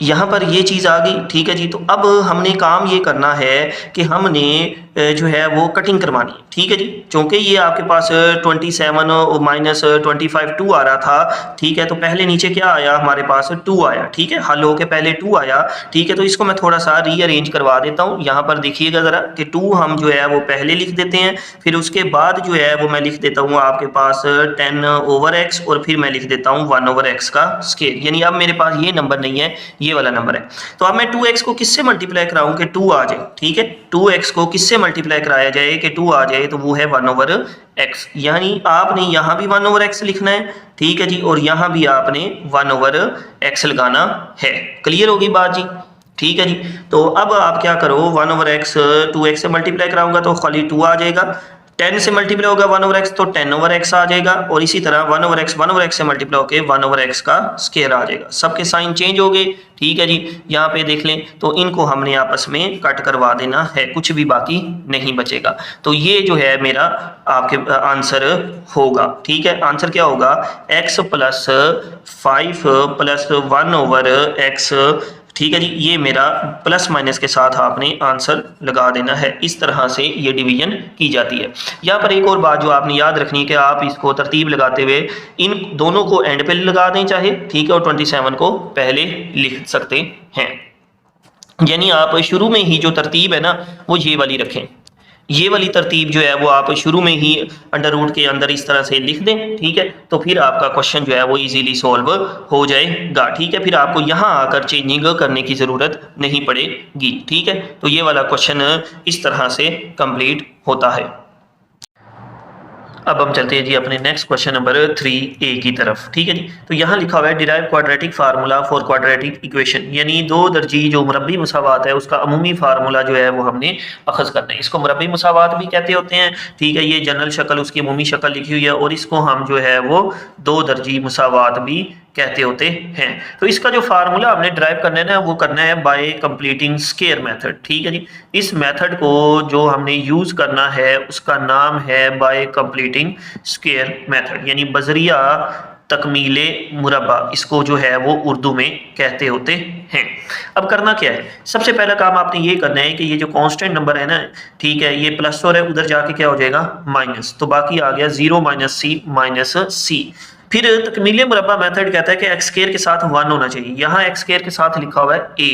यहाँ पर ये चीज़ आ गई। ठीक है जी, तो अब हमने काम ये करना है कि हमने जो है वो कटिंग करवानी है। ठीक है जी, क्योंकि ये आपके पास 27 माइनस 25 2 आ रहा था। ठीक है, तो पहले नीचे क्या आया हमारे पास 2 आया। ठीक है, हल होके पहले 2 आया। ठीक है, तो इसको मैं थोड़ा सा रीअरेंज करवा देता हूँ। यहाँ पर देखिएगा ज़रा कि 2 हम जो है वो पहले लिख देते हैं, फिर उसके बाद जो है वो मैं लिख देता हूँ आपके पास 10/x, और फिर मैं लिख देता हूँ 1/x का स्क्वायर। यानी अब मेरे पास ये नंबर नहीं है, ये वाला नंबर है। तो अब मैं 2x को किससे मल्टीप्लाई कराऊं कि 2 आ जाए। ठीक है, 2x को किससे मल्टीप्लाई कराया जाए कि 2 आ जाए, तो वो है 1/x। यानी आपने यहाँ भी 1/x लिखना है। ठीक है जी, और यहाँ भी आपने 1/x लगाना है। क्लियर होगी बात जी। ठीक है जी, तो अब आप क्या करो, 1/x 2x से मल्टीप्लाई कराऊंगा तो खाली 2 आ जाएगा, 10 से मल्टीप्लाई होगा 1/x तो 10/x आ जाएगा, और इसी तरह 1/x से मल्टीप्लाई होके 1/x का स्क्वायर आ जाएगा। सबके साइन चेंज हो गए। ठीक है जी, यहाँ पे देख लें, तो इनको हमने आपस में कट करवा देना है, कुछ भी बाकी नहीं बचेगा। तो ये जो है मेरा आपके आंसर होगा। ठीक है, आंसर क्या होगा, x प्लस 5 प्लस 1/x। ठीक है जी, ये मेरा प्लस माइनस के साथ आपने आंसर लगा देना है। इस तरह से ये डिवीजन की जाती है। यहाँ पर एक और बात जो आपने याद रखनी है कि आप इसको तरतीब लगाते हुए इन दोनों को एंड पे लगा दें चाहे, ठीक है, और 27 को पहले लिख सकते हैं। यानी आप शुरू में ही जो तरतीब है ना वो ये वाली रखें, ये वाली तरतीब जो है वो आप शुरू में ही अंडर रूट के अंदर इस तरह से लिख दें। ठीक है, तो फिर आपका क्वेश्चन जो है वो इजीली सॉल्व हो जाएगा। ठीक है, फिर आपको यहाँ आकर चेंजिंग करने की ज़रूरत नहीं पड़ेगी। ठीक है, तो ये वाला क्वेश्चन इस तरह से कंप्लीट होता है। अब हम चलते हैं जी अपने नेक्स्ट क्वेश्चन नंबर 3A की तरफ। ठीक है जी, तो यहाँ लिखा हुआ है derive quadratic formula for quadratic equation, यानी 2 दर्जी जो मुरब्बी मुसावात है उसका अमूमी फार्मूला जो है वो हमने अखज़ करना है। इसको मुरब्बी मुसावात भी कहते होते हैं। ठीक है, ये जनरल शक्ल उसकी अमूमी शक्ल लिखी हुई है, और इसको हम जो है वो 2 दर्जी मुसावात भी कहते होते हैं। तो इसका जो फार्मूला हमने ड्राइव करना है ना वो करना है बाय कंप्लीटिंग स्क्वायर मेथड। ठीक है जी, इस मेथड को जो हमने यूज करना है उसका नाम है बाय कंप्लीटिंग स्क्वायर मेथड, यानी बजरिया तकमीले मुरब्बा, इसको जो है वो उर्दू में कहते होते हैं। अब करना क्या है, सबसे पहला काम आपने ये करना है कि ये जो कांस्टेंट नंबर है ना, ठीक है, ये प्लस हो रहा है, उधर जाके क्या हो जाएगा माइनस, तो बाकी आ गया 0 - c - c। फिर तकमीले मुरब्बा मेथड कहता है कि एक्स स्क्वायर के साथ 1 होना चाहिए, यहाँ एक्स स्क्वायर के साथ लिखा हुआ है a,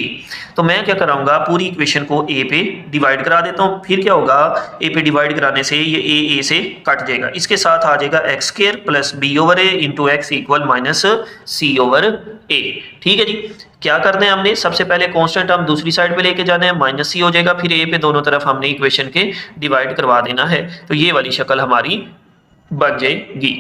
तो मैं क्या कराऊंगा पूरी इक्वेशन को a पे डिवाइड करा देता हूँ। फिर क्या होगा, a पे डिवाइड कराने से ये a से कट जाएगा, इसके साथ आ जाएगा x square plus B over A into X equal minus C over A. ठीक है जी, क्या करना है हमने, सबसे पहले कांस्टेंट हम दूसरी साइड पे लेके जाना है, माइनस सी हो जाएगा, फिर a पे दोनों तरफ हमने इक्वेशन के डिवाइड करवा देना है, तो ये वाली शक्ल हमारी बन जाएगी।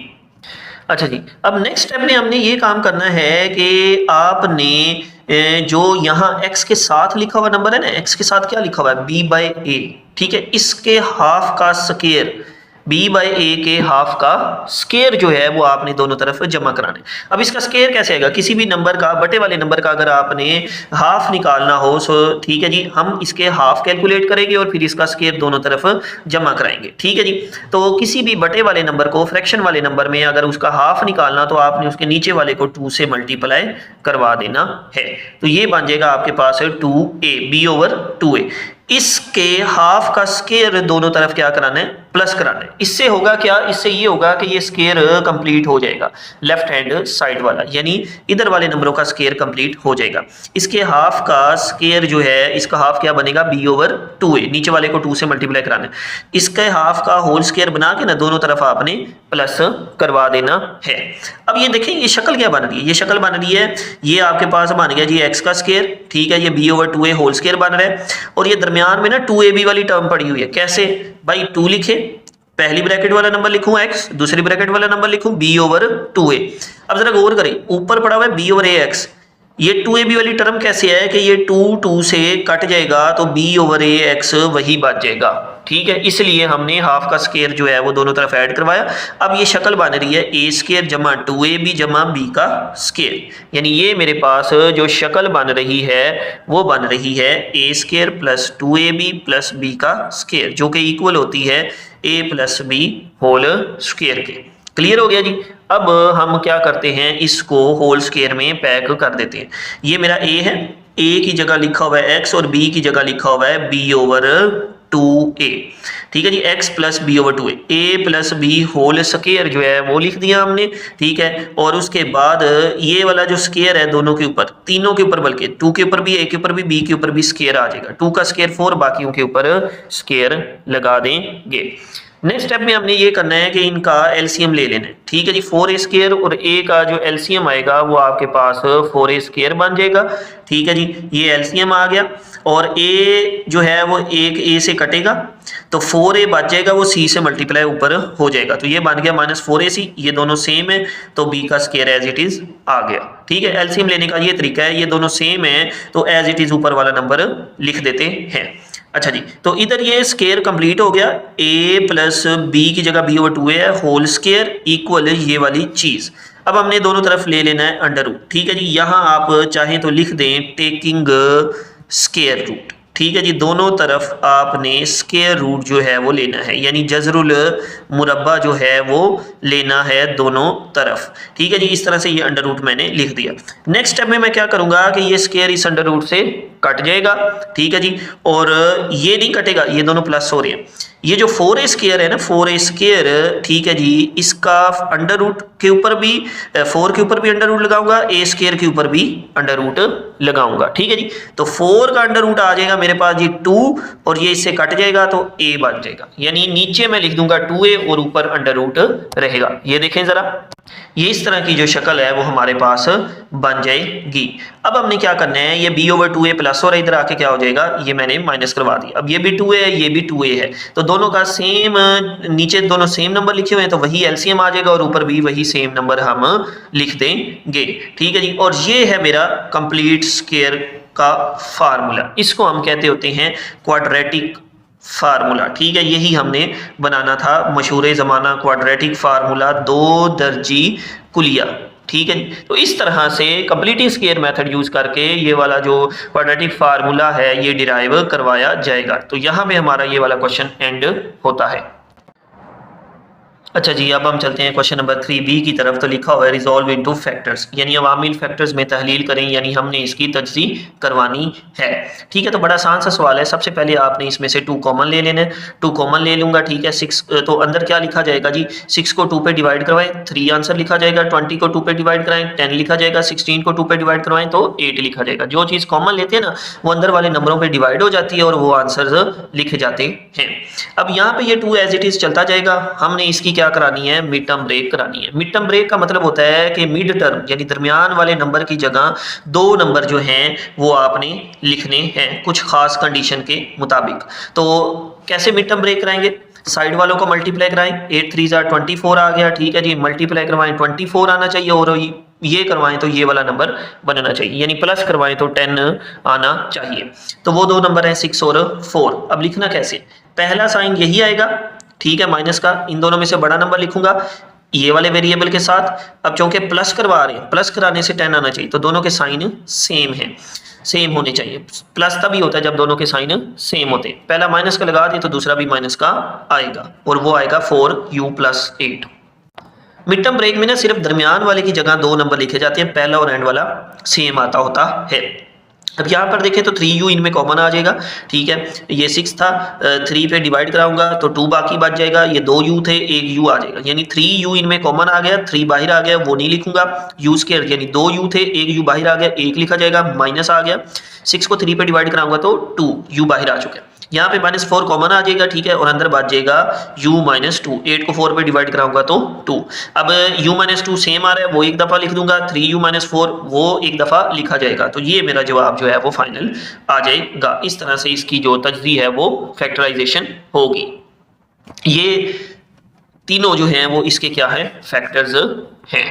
अच्छा जी, अब नेक्स्ट स्टेप में हमने ये काम करना है कि आपने जो यहाँ x के साथ लिखा हुआ नंबर है ना, x के साथ क्या लिखा हुआ है b/a, ठीक है, इसके हाफ का स्क्वायर, b/a के हाफ का स्क्वायर जो है वो आपने दोनों तरफ जमा कराना है। अब इसका स्क्वायर कैसे आएगा, किसी भी नंबर का, बटे वाले नंबर का अगर आपने हाफ निकालना हो सो ठीक है जी, हम इसके हाफ कैलकुलेट करेंगे और फिर इसका स्क्वायर दोनों तरफ जमा कराएंगे। ठीक है जी, तो किसी भी बटे वाले नंबर को फ्रैक्शन वाले नंबर में अगर उसका हाफ निकालना तो आपने उसके नीचे वाले को 2 से मल्टीप्लाई करवा देना है, तो ये बन जाएगा आपके पास 2a b/2a। इसके हाफ का स्क्वायर दोनों तरफ क्या कराना है, प्लस कराना है। इससे होगा क्या, इससे ये होगा कि ये स्क्वायर कंप्लीट हो जाएगा, लेफ्ट हैंड साइड वाला, यानी इधर वाले नंबरों का स्क्वायर कंप्लीट हो जाएगा। इसके हाफ का स्क्वायर जो है, इसका हाफ क्या बनेगा b/2a, नीचे वाले को 2 से मल्टीप्लाई कराना है, इसके हाफ का होल स्क्वायर बना के ना दोनों तरफ आपने प्लस करवा देना है। अब ये देखें ये शक्ल क्या बन रही है, ये शक्ल बन रही है, ये आपके पास बन गया जी एक्स का स्क्वायर, ठीक है, ये b/2a होल स्क्वायर बन रहा है, और ये दरमियान में ना 2ab वाली टर्म पड़ी हुई है। कैसे भाई, 2 लिखे, पहली ब्रैकेट वाला नंबर लिखूं x, दूसरी ब्रैकेट वाला नंबर लिखूं b/2a। अब जरा गौर करें, ऊपर पड़ा हुआ है b/ax, ये 2ab वाली टर्म कैसे है कि ये 2 से कट जाएगा तो b/ax वही बच जाएगा। ठीक है, इसलिए हमने हाफ का स्क्वायर जो है वो दोनों तरफ ऐड करवाया। अब ये शक्ल बन रही है a स्क्वायर जमा 2ab जमा b का स्क्वायर, यानी ये मेरे पास जो शक्ल बन रही है वो बन रही है a square plus 2ab plus b का स्क्वायर, जो कि इक्वल होती है a plus b whole square के। क्लियर हो गया जी। अब हम क्या करते हैं, इसको होल स्क्वायर में पैक कर देते हैं। ये मेरा a है, a की जगह लिखा हुआ है x और b की जगह लिखा हुआ है b/2a। ठीक है जी, x plus b/2a, a plus b whole square जो है वो लिख दिया हमने। ठीक है, और उसके बाद ये वाला जो स्क्वायर है दोनों के ऊपर, तीनों के ऊपर, बल्कि 2 के ऊपर भी, a के ऊपर भी, b के ऊपर भी स्क्वायर आ जाएगा। 2 का स्क्वायर 4, बाकियों के ऊपर स्क्वायर लगा देंगे। नेक्स्ट स्टेप में हमने ये करना है कि इनका एलसीएम ले लेना है। ठीक है जी, 4a स्क्वायर और a का जो एलसीएम आएगा वो आपके पास 4a स्क्वायर बन जाएगा। ठीक है जी, ये एलसीएम आ गया, और a जो है वो एक a से कटेगा तो 4a बच जाएगा, वो c से मल्टीप्लाई ऊपर हो जाएगा, तो ये बन गया -4ac। ये दोनों सेम है तो b का स्क्वायर एज इट इज आ गया। ठीक है, एलसीएम लेने का ये तरीका है, ये दोनों सेम है तो एज इट इज ऊपर वाला नंबर लिख देते हैं। अच्छा जी, तो इधर ये स्क्वायर कंप्लीट हो गया, a प्लस b की जगह b/2a है होल स्क्वायर इक्वल ये वाली चीज। अब हमने दोनों तरफ ले लेना है अंडर रूट। ठीक है जी, यहाँ आप चाहें तो लिख दें टेकिंग स्क्वायर रूट। ठीक है जी, दोनों तरफ आपने स्क्वायर रूट जो है वो लेना है, यानी जजरुल मुरब्बा जो है वो लेना है दोनों तरफ। ठीक है जी, इस तरह से ये अंडर रूट मैंने लिख दिया। नेक्स्ट स्टेप में मैं क्या करूंगा कि ये स्क्वायर इस अंडर रूट से कट जाएगा। ठीक है जी, और ये नहीं कटेगा, ये दोनों प्लस हो रहे हैं। ये जो 4a स्क्वायर है ना, 4a स्क्वायर, ठीक है जी, इसका अंडर रूट के ऊपर भी 4 के ऊपर भी अंडर रूट लगाऊंगा, a स्क्वायर के ऊपर भी अंडर रूट लगाऊंगा। ठीक है जी, तो 4 का अंडर रूट आ जाएगा मेरे पास जी 2, और ये इससे कट जाएगा तो a बन जाएगा, यानी नीचे मैं लिख दूंगा 2a और ऊपर अंडर रूट रहेगा। ये देखें जरा, ये इस तरह की जो शक्ल है वो हमारे पास बन जाएगी। अब हमने क्या करना है, ये b/2a प्लस और इधर आके क्या हो जाएगा, ये मैंने माइनस करवा दिया। अब ये भी 2a है, ये भी 2a है, तो दोनों का सेम, नीचे दोनों सेम नंबर लिखे हुए हैं तो वही एलसीएम आ जाएगा, और ऊपर भी वही सेम नंबर हम लिख देंगे। ठीक है जी, और ये है मेरा कंप्लीट स्क्वायर का फार्मूला, इसको हम कहते होते हैं क्वाड्रेटिक फार्मूला। ठीक है, यही हमने बनाना था, मशहूर ज़माना क्वाड्रेटिक फार्मूला 2 दर्जी कुलिया। ठीक है, तो इस तरह से कंप्लीटिंग स्क्वायर मेथड यूज करके ये वाला जो क्वाड्रेटिक फार्मूला है ये डिराइव करवाया जाएगा। तो यहाँ पे हमारा ये वाला क्वेश्चन एंड होता है। अच्छा जी, अब हम चलते हैं क्वेश्चन नंबर 3 बी की तरफ। तो लिखा हुआ है रिजॉल्व इनटू फैक्टर्स, यानी अवामिल फैक्टर्स में तहलील करें, यानी हमने इसकी तजज़ी करवानी है। ठीक है, तो बड़ा आसान सा सवाल है। सबसे पहले आपने इसमें से 2 कॉमन ले लेने, 2 कॉमन ले लूंगा। ठीक है, 6 तो अंदर क्या लिखा जाएगा जी, 6 को 2 पे डिवाइड करवाएं 3 आंसर लिखा जाएगा, 20 को 2 पे डिवाइड कराएं 10 लिखा जाएगा, 16 को 2 पे डिवाइड करवाएं तो 8 लिखा जाएगा। जो चीज़ कॉमन लेते हैं ना वो अंदर वाले नंबरों पे डिवाइड हो जाती है और वो आंसर लिखे जाते हैं। अब यहाँ पे ये 2 एज इट इज चलता जाएगा। हमने इसकी क्या करानी है, मिड टर्म ब्रेक करानी है। मिड टर्म ब्रेक का मतलब होता है कि मिड टर्म यानी दरमियान वाले नंबर की जगह 2 नंबर जो हैं वो आपने लिखने हैं कुछ खास कंडीशन के मुताबिक। तो कैसे मिड टर्म ब्रेक कराएंगे, साइड वालों को मल्टीप्लाई कराएं, 8 3 24 आ गया। ठीक है जी, मल्टीप्लाई करवाएं 24 आना चाहिए और ये करवाएं तो ये वाला नंबर बनना चाहिए, यानी प्लस करवाएं तो 10 आना चाहिए। तो वो 2 नंबर हैं 6 और 4। अब लिखना कैसे, पहला साइन यही आएगा, ठीक है, माइनस का। इन दोनों में से बड़ा नंबर लिखूंगा ये वाले वेरिएबल के साथ। अब चूंकि प्लस करवा रहे हैं, प्लस कराने से 10 आना चाहिए, तो दोनों के साइन सेम है, सेम होने चाहिए। प्लस तभी होता है जब दोनों के साइन सेम होते हैं। पहला माइनस का लगा दिए तो दूसरा भी माइनस का आएगा और वो आएगा 4u + 8। मिड टर्म ब्रेक में ना सिर्फ दरमियान वाले की जगह 2 नंबर लिखे जाते हैं, पहला और एंड वाला सेम आता होता है। अब यहाँ पर देखें तो 3u इनमें कॉमन आ जाएगा। ठीक है, ये 6 था, 3 पे डिवाइड कराऊंगा तो 2 बाकी बच जाएगा, ये 2u थे 1u आ जाएगा, यानी 3u इनमें कॉमन आ गया, 3 बाहर आ गया वो नहीं लिखूंगा। u² यानी 2u थे 1u बाहर आ गया 1 लिखा जाएगा, माइनस आ गया। 6 को 3 पे डिवाइड कराऊंगा तो 2u बाहर आ चुका है। यहाँ पे -4 कॉमन आ जाएगा। ठीक है, और अंदर बच जाएगा u - 2। 8 को 4 पे डिवाइड कराऊंगा तो 2। अब u - 2 सेम आ रहा है वो एक दफा लिख दूंगा, 3u - 4 वो एक दफा लिखा जाएगा। तो ये मेरा जवाब जो है वो फाइनल आ जाएगा। इस तरह से इसकी जो तजज़ी है वो फैक्टराइजेशन होगी। ये तीनों जो हैं वो इसके क्या है, फैक्टर्स हैं।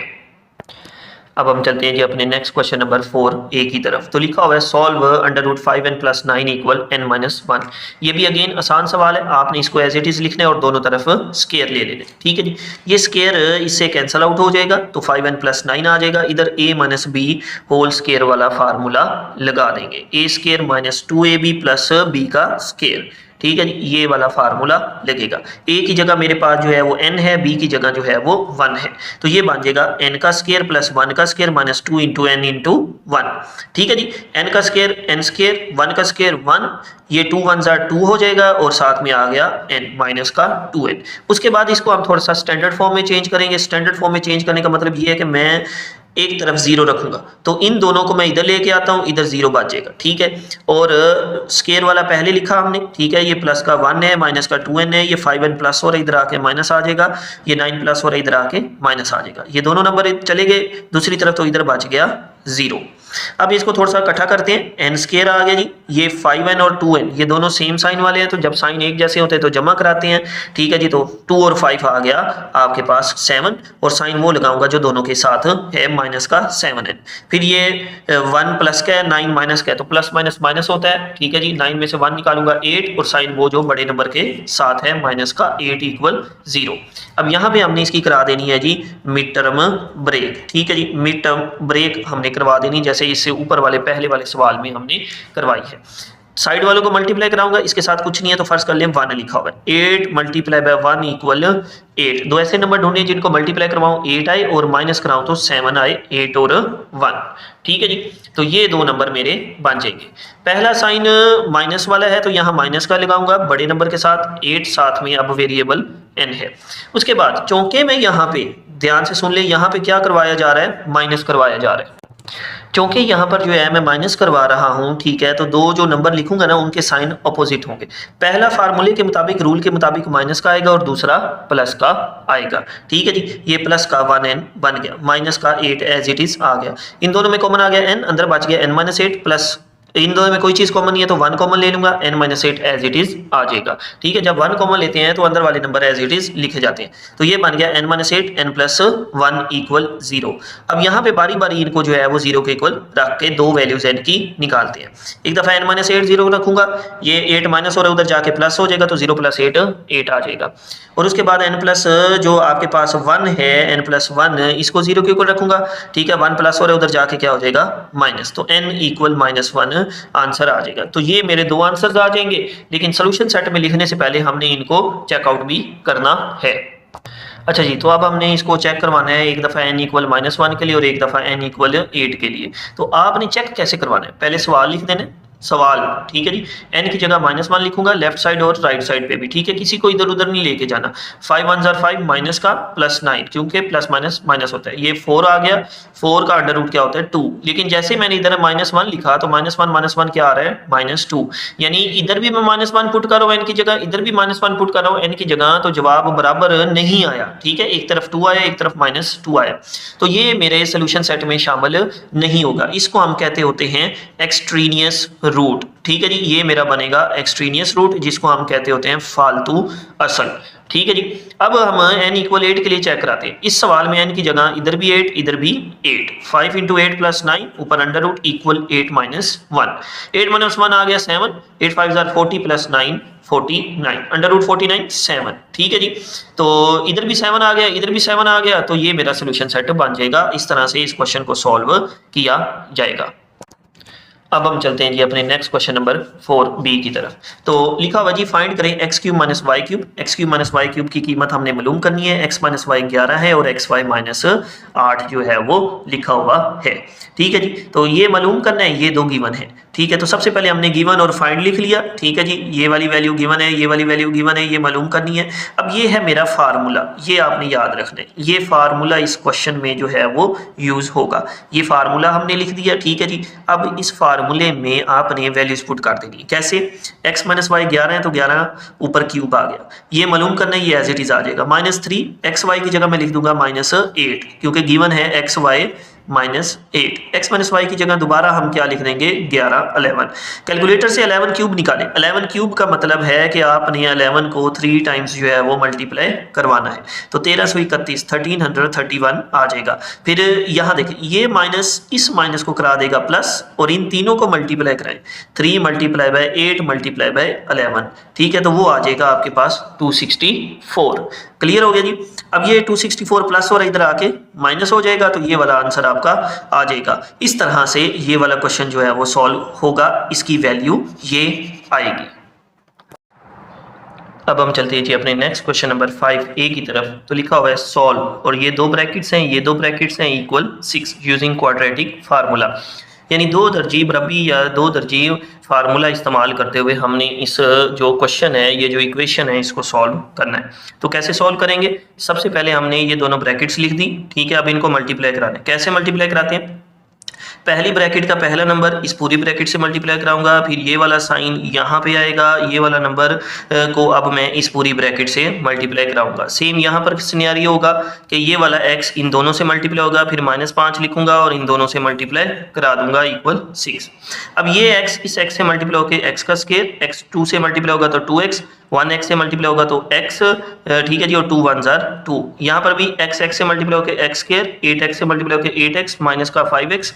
अब हम चलते हैं जी अपने नेक्स्ट क्वेश्चन नंबर 4 ए की तरफ। तो लिखा हुआ है सॉल्व √5n + 9 = n-1। ये भी अगेन आसान सवाल है, आपने इसको एज इट इज लिखना है और दोनों तरफ स्केयर ले लेना। ठीक है जी, ये स्केयर इससे कैंसिल आउट हो जाएगा तो 5n + 9 आ जाएगा। इधर a - b होल स्केयर वाला फार्मूला लगा देंगे, a² - 2ab + b का स्केयर। ठीक है जी, ये वाला फार्मूला लगेगा। a की जगह मेरे पास जो है वो n है, b की जगह जो है वो 1 है, तो ये बन जाएगा n का स्केयर + 1 का स्केयर -2 × n × 1। ठीक है जी, n का स्केयर n², 1 का स्केयर 1, ये 2 1 = 2 हो जाएगा और साथ में आ गया n माइनस का 2n। उसके बाद इसको हम थोड़ा सा स्टैंडर्ड फॉर्म में चेंज करेंगे। स्टैंडर्ड फॉर्म में चेंज करने का मतलब ये है कि मैं एक तरफ 0 रखूंगा तो इन दोनों को मैं इधर लेके आता हूं, इधर 0 बच जाएगा। ठीक है, और स्केयर वाला पहले लिखा हमने। ठीक है, ये प्लस का 1 है, माइनस का 2n है, ये 5n प्लस हो रहा है इधर आके माइनस आ जाएगा, ये 9 प्लस हो रहा है इधर आके माइनस आ जाएगा। ये दोनों नंबर चले गए दूसरी तरफ तो इधर बच गया 0। अब इसको थोड़ा सा इकट्ठा करते हैं, n² आ गया जी, ये 5n और 2n ये दोनों सेम साइन वाले हैं तो जब साइन एक जैसे होते हैं तो जमा कराते हैं। ठीक है जी, तो 2 और 5 आ गया आपके पास 7 और साइन वो लगाऊंगा जो दोनों के साथ है माइनस का 7n। फिर ये 1 प्लस का है 9 माइनस का है तो प्लस माइनस माइनस होता है। ठीक है जी, 9 में से 1 निकालूंगा 8 और साइन वो जो बड़े नंबर के साथ है माइनस का 8 = 0। अब यहाँ पे हमने इसकी करा देनी है जी मिड टर्म ब्रेक। ठीक है जी, मिड टर्म ब्रेक हमने करवा देनी जैसे इससे ऊपर वाले पहले वाले सवाल में हमने करवाई है। साइड वालों को मल्टीप्लाई कराऊंगा, इसके साथ कुछ नहीं है तो फर्स्ट कर लें 1 लिखा हुआ है, 8 × 1 = 8। दो ऐसे नंबर ढूंढे जिनको मल्टीप्लाई करवाऊं 8 आए और माइनस कराऊं तो 7 आए, 8 और 1। ठीक है जी, तो ये 2 नंबर मेरे बन जाएंगे। पहला साइन माइनस वाला है तो यहाँ माइनस का लगाऊंगा बड़े नंबर के साथ, 8 साथ में अब वेरिएबल n है। उसके बाद चौंके में यहाँ पे ध्यान से सुन ले, यहाँ पे क्या करवाया जा रहा है, माइनस करवाया जा रहा है। क्योंकि यहाँ पर जो है मैं माइनस करवा रहा हूँ, ठीक है, तो 2 जो नंबर लिखूंगा ना उनके साइन अपोजिट होंगे। पहला फार्मूले के मुताबिक रूल के मुताबिक माइनस का आएगा और दूसरा प्लस का आएगा। ठीक है जी, ये प्लस का 1n बन गया, माइनस का 8 एज इट इज आ गया, इन दोनों में कॉमन आ गया n, अंदर बच गया n - 8 प्लस इन दोनों में कोई चीज कॉमन नहीं है तो 1 कॉमन ले लूंगा, n - 8 एज इट इज आ जाएगा। ठीक है, जब 1 कॉमन लेते हैं तो अंदर वाले नंबर एज इट इज लिखे जाते हैं, तो ये बन गया n - 8 n + 1 = 0। अब यहाँ पे बारी बारी इनको जो है वो 0 के इक्वल रख के 2 वैल्यूज n की निकालते हैं। एक दफा n - 8 0 रखूंगा, ये 8 माइनस हो रहा है उधर जाके प्लस हो जाएगा तो 0 + 8 8 आ जाएगा। और उसके बाद n प्लस जो आपके पास 1 है, n + 1 इसको 0 के इक्वल रखूंगा। ठीक है, 1 प्लस हो रहा है उधर जाके क्या हो जाएगा माइनस, तो n = -1 आंसर आ जाएगा। तो ये मेरे 2 आंसर्स आ जाएंगे, लेकिन सोल्यूशन सेट में लिखने से पहले हमने इनको चेकआउट भी करना है। अच्छा जी, तो अब हमने इसको चेक करवाना है एक दफ़ा n इक्वल -1 के लिए और एक दफ़ा n इक्वल 8 के लिए। तो आपने चेक कैसे करवाना है, पहले सवाल लिख देना है, सवाल, ठीक है जी। n की जगह -1 लिखूंगा लेफ्ट साइड और राइट साइड पे भी, ठीक है, किसी को इधर उधर नहीं लेके जाना। 5 1 ज़ार 5 माइनस का +9, क्योंकि प्लस माइनस माइनस होता है। ये 4 आ गया, 4 का अंडर रूट क्या होता है 2, लेकिन जैसे मैंने इधर -1 लिखा तो -1 क्या आ रहा है -2, यानी इधर भी मैं -1 पुट कर रहा हूँ n की जगह, इधर भी -1 पुट कर रहा हूँ n की जगह, तो जवाब बराबर नहीं आया, ठीक है, एक तरफ 2 आया, एक तरफ -2 आया, तो ये मेरे सोल्यूशन सेट में शामिल नहीं होगा। इसको हम कहते होते हैं एक्सट्रीनियस रूट, ठीक है जी। ये मेरा बनेगा एक्सट्रीनियस रूट, जिसको हम कहते होते हैं फालतू असल, ठीक है जी। अब हम n इक्वल 8 के लिए चेक कराते हैं। इस सवाल में n की जगह इधर भी 8, इधर भी 8, 5 × 8 + 9 ऊपर अंडर रूट इक्वल 8 - 1, 8 - 1 आ गया 7, 8 5 ज़ार 40 + 9 49, अंडर रूट 49 7, ठीक है जी। तो इधर भी 7 आ गया, इधर भी 7 आ गया, तो ये मेरा सोल्यूशन सेट बन जाएगा। इस तरह से इस क्वेश्चन को सॉल्व किया जाएगा। अब हम चलते हैं जी अपने नेक्स्ट क्वेश्चन नंबर 4b की तरफ। तो लिखा हुआ जी फाइंड करें x³ - y³, x³ - y³ की कीमत हमने मालूम करनी है। x - y 11 है और xy - 8 जो है वो लिखा हुआ है, ठीक है जी। तो ये मालूम करना है, ये दो गिवन है, ठीक है। तो सबसे पहले हमने गिवन और फाइंड लिख लिया, ठीक है जी। ये वाली वैल्यू गिवन है, ये वाली वैल्यू गिवन है, ये मालूम करनी है। अब ये है मेरा फार्मूला, ये आपने याद रखना है, ये फार्मूला इस क्वेश्चन में जो है वो यूज होगा। ये फार्मूला हमने लिख दिया, ठीक है जी। अब इस फार्मूले में आपने वैल्यूज पुट कर देनी है। कैसे, x - y 11 है तो 11 ऊपर क्यूब आ गया, ये मालूम करना है, ये एज इट इज आ जाएगा। -3 xy की जगह मैं लिख दूंगा -8, क्योंकि गिवन है xy -8, x - y की जगह दोबारा हम क्या लिख देंगे 11 11। कैलकुलेटर से 11 क्यूब निकालें। 11 क्यूब का मतलब है कि आपने 11 को 3 टाइम्स जो है वो मल्टीप्लाई करवाना है, तो 1331 1331 आ जाएगा। फिर यहाँ देखें, ये माइनस इस माइनस को करा देगा प्लस, और इन तीनों को मल्टीप्लाई कराएं, 3 × 8 × 11, ठीक है, तो वो आ जाएगा आपके पास 264। क्लियर हो गया जी। अब ये 264 प्लस और इधर आके माइनस हो जाएगा, तो ये वाला आंसर आपका आ जाएगा। इस तरह से ये वाला क्वेश्चन जो है वो सॉल्व होगा, इसकी वैल्यू ये आएगी। अब हम चलते हैं जी अपने नेक्स्ट क्वेश्चन नंबर 5a की तरफ। तो लिखा हुआ है सॉल्व, और ये दो ब्रैकेट्स हैं, ये दो ब्रैकेट्स हैं, इक्वल 6 यूजिंग क्वाड्रेटिक फार्मूला, यानी दो दर्जी बराबरी या दो दर्जी फार्मूला इस्तेमाल करते हुए हमने इस जो क्वेश्चन है, ये जो इक्वेशन है, इसको सॉल्व करना है। तो कैसे सॉल्व करेंगे, सबसे पहले हमने ये दोनों ब्रैकेट्स लिख दी, ठीक है। अब इनको मल्टीप्लाई कराना है। कैसे मल्टीप्लाई कराते हैं, पहली ब्रैकेट का पहला नंबर इस पूरी ब्रैकेट से मल्टीप्लाई कराऊंगा, फिर ये वाला साइन यहाँ पे आएगा, ये वाला नंबर को अब मैं इस पूरी ब्रैकेट से मल्टीप्लाई कराऊंगा। सेम यहाँ पर सिनेरियो होगा कि ये वाला x इन दोनों से मल्टीप्लाई होगा, फिर -5 लिखूंगा और इन दोनों से मल्टीप्लाई करा दूंगा इक्वल 6। अब ये x इस x से मल्टीप्लाई होकर x का स्क्वायर, x 2 से मल्टीप्लाई होगा तो 2x, 1x से मल्टीप्लाई होगा तो x, ठीक है जी, और 2 1 ज़ार 2। यहाँ पर भी x से मल्टीप्लाई होकर x स्क्वायर, 8x से मल्टीप्लाई होकर 8x माइनस का 5x,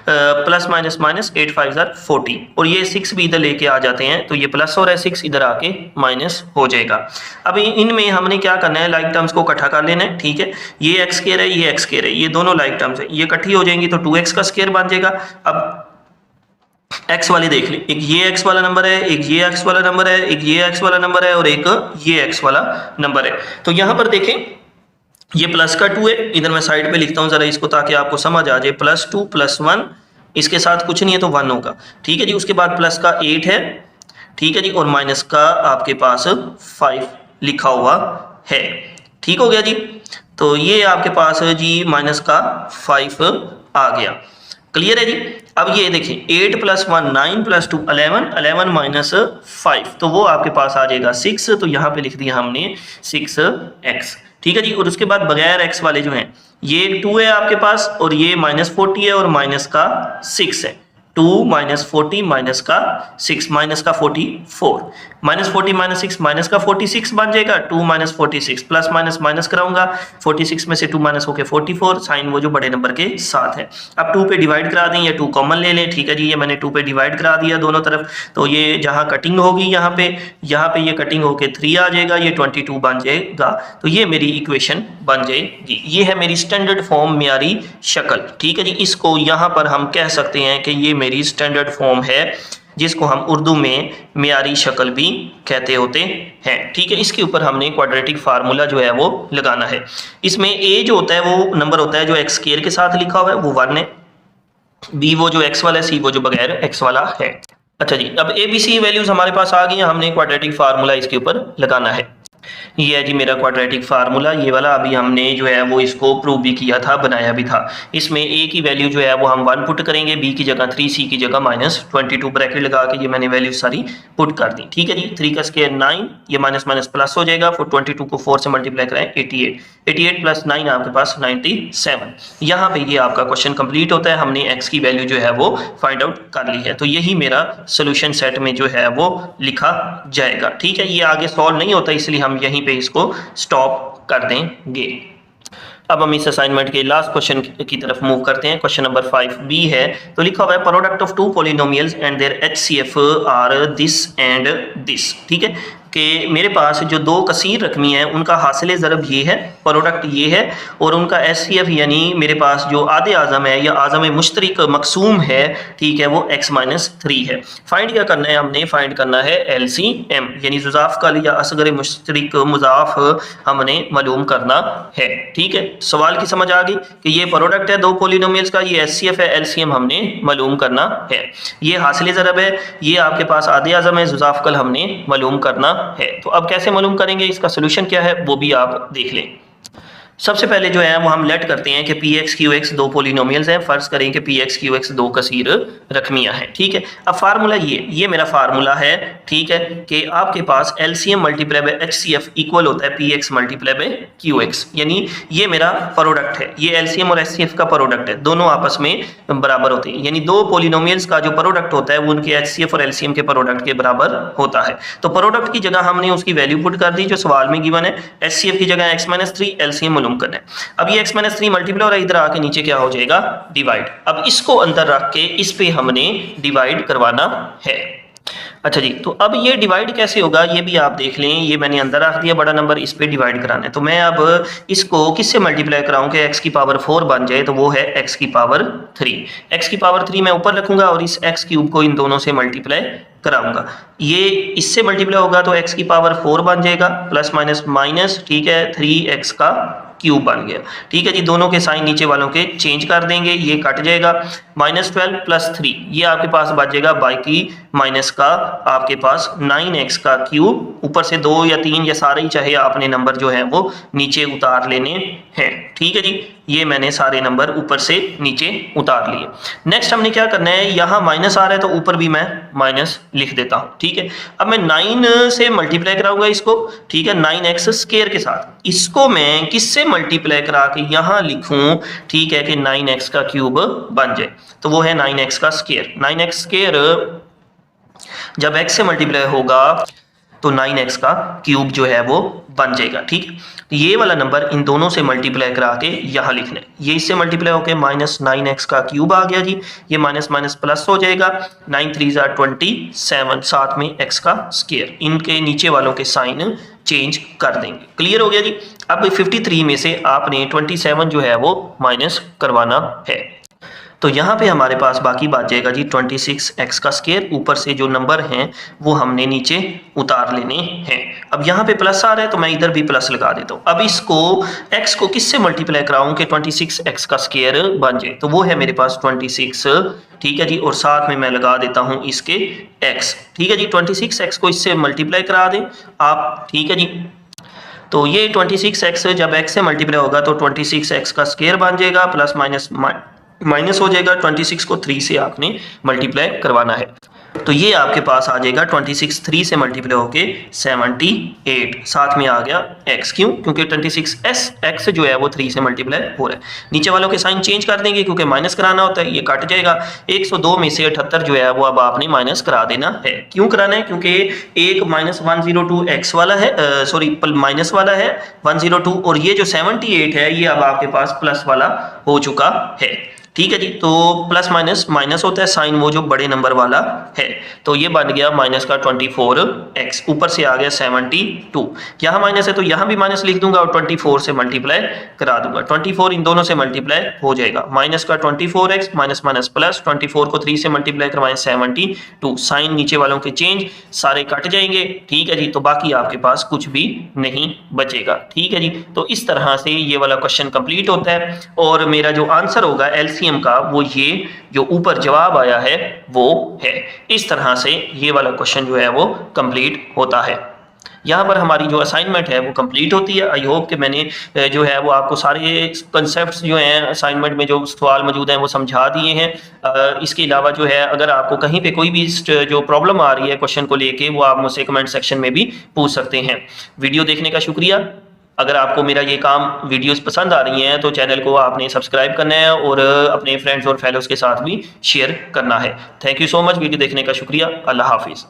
प्लस माइनस माइनस 8 5 ज़ार 40, और ये 6 भी इधर लेके आ जाते हैं, तो ये प्लस हो रहा है, 6 इधर आके माइनस हो जाएगा। अब इनमें हमने क्या करना है, लाइक टर्म्स को इकट्ठा कर लेना है, ठीक है। ये x स्क्वायर है, ये x स्क्वायर है, ये दोनों लाइक टर्म्स है, ये इकट्ठी हो जाएंगी तो 2x का स्क्वायर बन जाएगा। अब x वाले देख ले, एक ये x वाला नंबर है, एक ये x वाला नंबर है, एक ये x वाला नंबर है, और एक ये x वाला नंबर है। तो यहाँ पर देखें, ये प्लस का 2 है, इधर मैं साइड पे लिखता हूँ जरा इसको ताकि आपको समझ आ जाए। +2 + 1, इसके साथ कुछ नहीं है तो 1 होगा, ठीक है जी। उसके बाद प्लस का 8 है, ठीक है जी, और माइनस का आपके पास 5 लिखा हुआ है, ठीक हो गया जी। तो ये आपके पास जी माइनस का 5 आ गया। क्लियर है जी। अब ये देखिए 8 + 1 9 + 2 11, 11 - 5, तो वो आपके पास आ जाएगा 6, तो यहाँ पे लिख दिया हमने 6x, ठीक है जी। और उसके बाद बगैर x वाले जो हैं, ये 2 है आपके पास, और ये -40 है और माइनस का 6 है, 2 - 40 माइनस का 6 माइनस का 44, -40 - 6 माइनस का 46 बन जाएगा। 2 - 46 प्लस माइनस माइनस कराऊंगा, 46 में से 2 माइनस होके 44, साइन वो जो बड़े नंबर के साथ है। अब 2 पे डिवाइड करा दें या 2 कॉमन ले लें, ठीक है जी। ये मैंने 2 पे डिवाइड करा दिया दोनों तरफ, तो ये जहाँ कटिंग होगी यहाँ पे ये कटिंग होके 3 आ जाएगा, ये 22 बन जाएगा। तो ये मेरी इक्वेशन बन जाएगी। ये है मेरी स्टैंडर्ड फॉर्म, म्यारी शक्ल, ठीक है जी। इसको यहाँ पर हम कह सकते हैं कि ये मेरी स्टैंडर्ड फॉर्म है, जिसको हम उर्दू में मियारी शक्ल भी कहते होते हैं। ठीक है, इसके ऊपर हमने क्वाड्रेटिक फार्मूला जो है वो लगाना है। इसमें ए जो होता है वो नंबर होता है जो एक्स स्क्वायर के साथ लिखा हुआ है वो 1 है, बी वो जो एक्स वाला है, सी वो जो बगैर एक्स वाला है। अच्छा जी, अब ए बी सी वैल्यूज हमारे पास आ गई हैं, हमने क्वाड्रेटिक फार्मूला इसके ऊपर लगाना है। ये है जी मेरा क्वाड्रेटिक फार्मूला, ये वाला अभी हमने जो है वो इसको प्रूव भी किया था, बनाया भी था। इसमें ए की वैल्यू जो है वो हम 1 पुट करेंगे, बी की जगह 3, सी की जगह -22 ब्रैकेट लगा के ये मैंने वैल्यू सारी पुट कर दी। ठीक है जी, 3 का स्क्वायर 9, ये माइनस माइनस प्लस हो जाएगा, फिर 22 को 4 से मल्टीप्लाई कराएं 88 प्लस 9 आपके पास 97। यहाँ पे ये आपका क्वेश्चन कंप्लीट होता है, हमने एक्स की वैल्यू जो है वो फाइंड आउट कर ली है। तो यही मेरा सोल्यूशन सेट में जो है वो लिखा जाएगा। ठीक है, ये आगे सॉल्व नहीं होता इसलिए हम यहीं पे इसको स्टॉप कर देंगे। अब हम इस असाइनमेंट के लास्ट क्वेश्चन की तरफ मूव करते हैं। क्वेश्चन नंबर 5b है, तो लिखा हुआ है product of 2 polynomials and their HCF are this and this. ठीक है, कि मेरे पास जो 2 कसीर रकमी हैं उनका हासिल ज़रब ये है, प्रोडक्ट ये है, और उनका HCF यानी मेरे पास जो आधे आज़म है या आज़म मुश्तरक मकसूम है, ठीक है, वो x-3 है। फाइंड क्या करना है हमने, फाइंड करना है LCM यानी जुज़ाफ का या असगर मुश्तरक मुज़ाफ हमने मालूम करना है। ठीक है, सवाल की समझ आ गई कि ये प्रोडक्ट है 2 पॉलिनोमियल्स का, ये HCF है, LCM हमने मालूम करना है। ये हासिल ज़रब है, ये आपके पास आधे आज़म है, जुज़ाफ कल हमने मालूम करना है। तो अब कैसे मालूम करेंगे, इसका सोल्यूशन क्या है वो भी आप देख लें। सबसे पहले जो है वो हम लेट करते हैं कि Px Qx 2 पॉलिनोमियल्स हैं, फर्ज करें कि Px Qx 2 कसीर रकमियां हैं। ठीक है, अब फार्मूला ये मेरा फार्मूला है। ठीक है, कि आपके पास LCM multiply by HCF equal होता है Px मल्टीप्लाई बाय Qx, यानी ये मेरा प्रोडक्ट है, ये LCM और HCF का प्रोडक्ट है, दोनों आपस में बराबर होते हैं, यानी 2 पॉलिनोमियल्स का जो प्रोडक्ट होता है वो उनके HCF और LCM के प्रोडक्ट के बराबर होता है। तो प्रोडक्ट की जगह हमने उसकी वैल्यू पुट कर दी जो सवाल में गिवन है, HCF की जगह x-3, LCM मालूम करना है। अब ये x-3 मल्टीप्लाई और इधर आके नीचे क्या हो जाएगा, डिवाइड। अब इसको अंदर रख के इस पे हमने डिवाइड करवाना है। अच्छा जी, तो अब ये डिवाइड कैसे होगा ये भी आप देख लें, ये मैंने अंदर रख दिया बड़ा नंबर, इस पे डिवाइड कराना है। तो मैं अब इसको किससे मल्टीप्लाई कराऊं कि x की पावर 4 बन जाए, तो वो है x की पावर 3। x की पावर 3 मैं ऊपर रखूंगा और इस x क्यूब को इन दोनों से मल्टीप्लाई कराऊंगा। ये इससे मल्टीप्लाई होगा तो x की पावर 4 बन जाएगा, प्लस माइनस माइनस, ठीक है, 3x का क्यूब बन गया। ठीक है जी, दोनों के साइन नीचे वालों के चेंज कर देंगे, ये कट जाएगा, -12 प्लस 3 ये आपके पास बच जाएगा, बाकी माइनस का आपके पास 9x का क्यूब, ऊपर से 2 या 3 या सारे ही चाहे आपने नंबर जो है वो नीचे उतार लेने हैं। ठीक है जी, ये मैंने सारे नंबर ऊपर से नीचे उतार लिए। नेक्स्ट हमने क्या करना है, यहाँ माइनस आ रहा है तो ऊपर भी मैं माइनस लिख देता हूँ। ठीक है, अब मैं 9 से मल्टीप्लाई कराऊंगा इसको, ठीक है, 9x स्क्वायर के साथ, इसको मैं किससे मल्टीप्लाई करा के यहाँ लिखूं, ठीक है, कि 9x का क्यूब बन जाए, तो वो है 9x का स्क्वायर। 9x स्क्वायर जब x से मल्टीप्लाई होगा तो 9x का क्यूब जो है वो बन जाएगा। ठीक है, तो ये वाला नंबर इन दोनों से मल्टीप्लाई करा के यहाँ लिखना है, ये इससे मल्टीप्लाई होके -9x का क्यूब आ गया जी, ये माइनस माइनस प्लस हो जाएगा, 9 3 27, साथ में x का स्क्वायर, इनके नीचे वालों के साइन चेंज कर देंगे। क्लियर हो गया जी। अब 53 में से आपने 27 जो है वो माइनस करवाना है, तो यहाँ पे हमारे पास बाकी बच जाएगा जी 26x का स्क्वायर, ऊपर से जो नंबर हैं वो हमने नीचे उतार लेने हैं। अब यहाँ पे प्लस आ रहा है तो मैं इधर भी प्लस लगा देता हूँ। अब इसको x को किससे मल्टीप्लाई कराऊं कि 26x का स्क्वायर बन जाए, तो वो है मेरे पास 26। ठीक है जी, और साथ में मैं लगा देता हूँ इसके x। ठीक है जी, 26x को इससे मल्टीप्लाई करा दें आप। ठीक है जी, तो ये 26x जब x से मल्टीप्लाई होगा तो 26x का स्क्वायर बन जाएगा, प्लस माइनस हो जाएगा, 26 को 3 से आपने मल्टीप्लाई करवाना है, तो ये आपके पास आ जाएगा 26 3 से मल्टीप्लाई होके 78, साथ में आ गया x। क्यों? क्योंकि 26x जो है वो 3 से मल्टीप्लाई हो रहा है। नीचे वालों के साइन चेंज कर देंगे क्योंकि माइनस कराना होता है, ये कट जाएगा। 102 में से 78 जो है वो अब आपने माइनस करा देना है। क्यों कराना है? क्योंकि एक -102x वाला है, सॉरी माइनस वाला है 102, और ये जो 78 है ये अब आपके पास प्लस वाला हो चुका है। ठीक है जी। तो प्लस माइनस माइनस होता है साइन वो जो बड़े नंबर वाला है, तो ये बन गया माइनस का 24x, ऊपर से आ गया 72। यहाँ माइनस है तो यहाँ भी माइनस लिख दूंगा और 24 से मल्टीप्लाई करा दूंगा। 24 इन दोनों से मल्टीप्लाई हो जाएगा, माइनस का 24x माइनस माइनस प्लस 24 को 3 से मल्टीप्लाई करवाएं 72, साइन नीचे वालों के चेंज सारे कट जाएंगे। ठीक है जी, तो बाकी आपके पास कुछ भी नहीं बचेगा। ठीक है जी, तो इस तरह से ये वाला क्वेश्चन कंप्लीट होता है और मेरा जो आंसर होगा एलसीएम का वो ये जो ऊपर जवाब आया है वो है। इस तरह से ये वाला क्वेश्चन जो है वो कंप्लीट होता है। यहाँ पर हमारी जो असाइनमेंट है वो कंप्लीट होती है। आई होप कि मैंने जो है वो आपको सारे कंसेप्ट्स जो हैं असाइनमेंट में जो सवाल मौजूद हैं वो समझा दिए हैं। इसके अलावा जो है अगर आपको कहीं पे कोई भी जो प्रॉब्लम आ रही है क्वेश्चन को लेके वो आप मुझसे कमेंट सेक्शन में भी पूछ सकते हैं। वीडियो देखने का शुक्रिया। अगर आपको मेरा ये काम वीडियोस पसंद आ रही हैं तो चैनल को आपने सब्सक्राइब करना है और अपने फ्रेंड्स और फेलोज के साथ भी शेयर करना है। Thank you so much, video देखने का शुक्रिया। अल्लाह हाफिज़।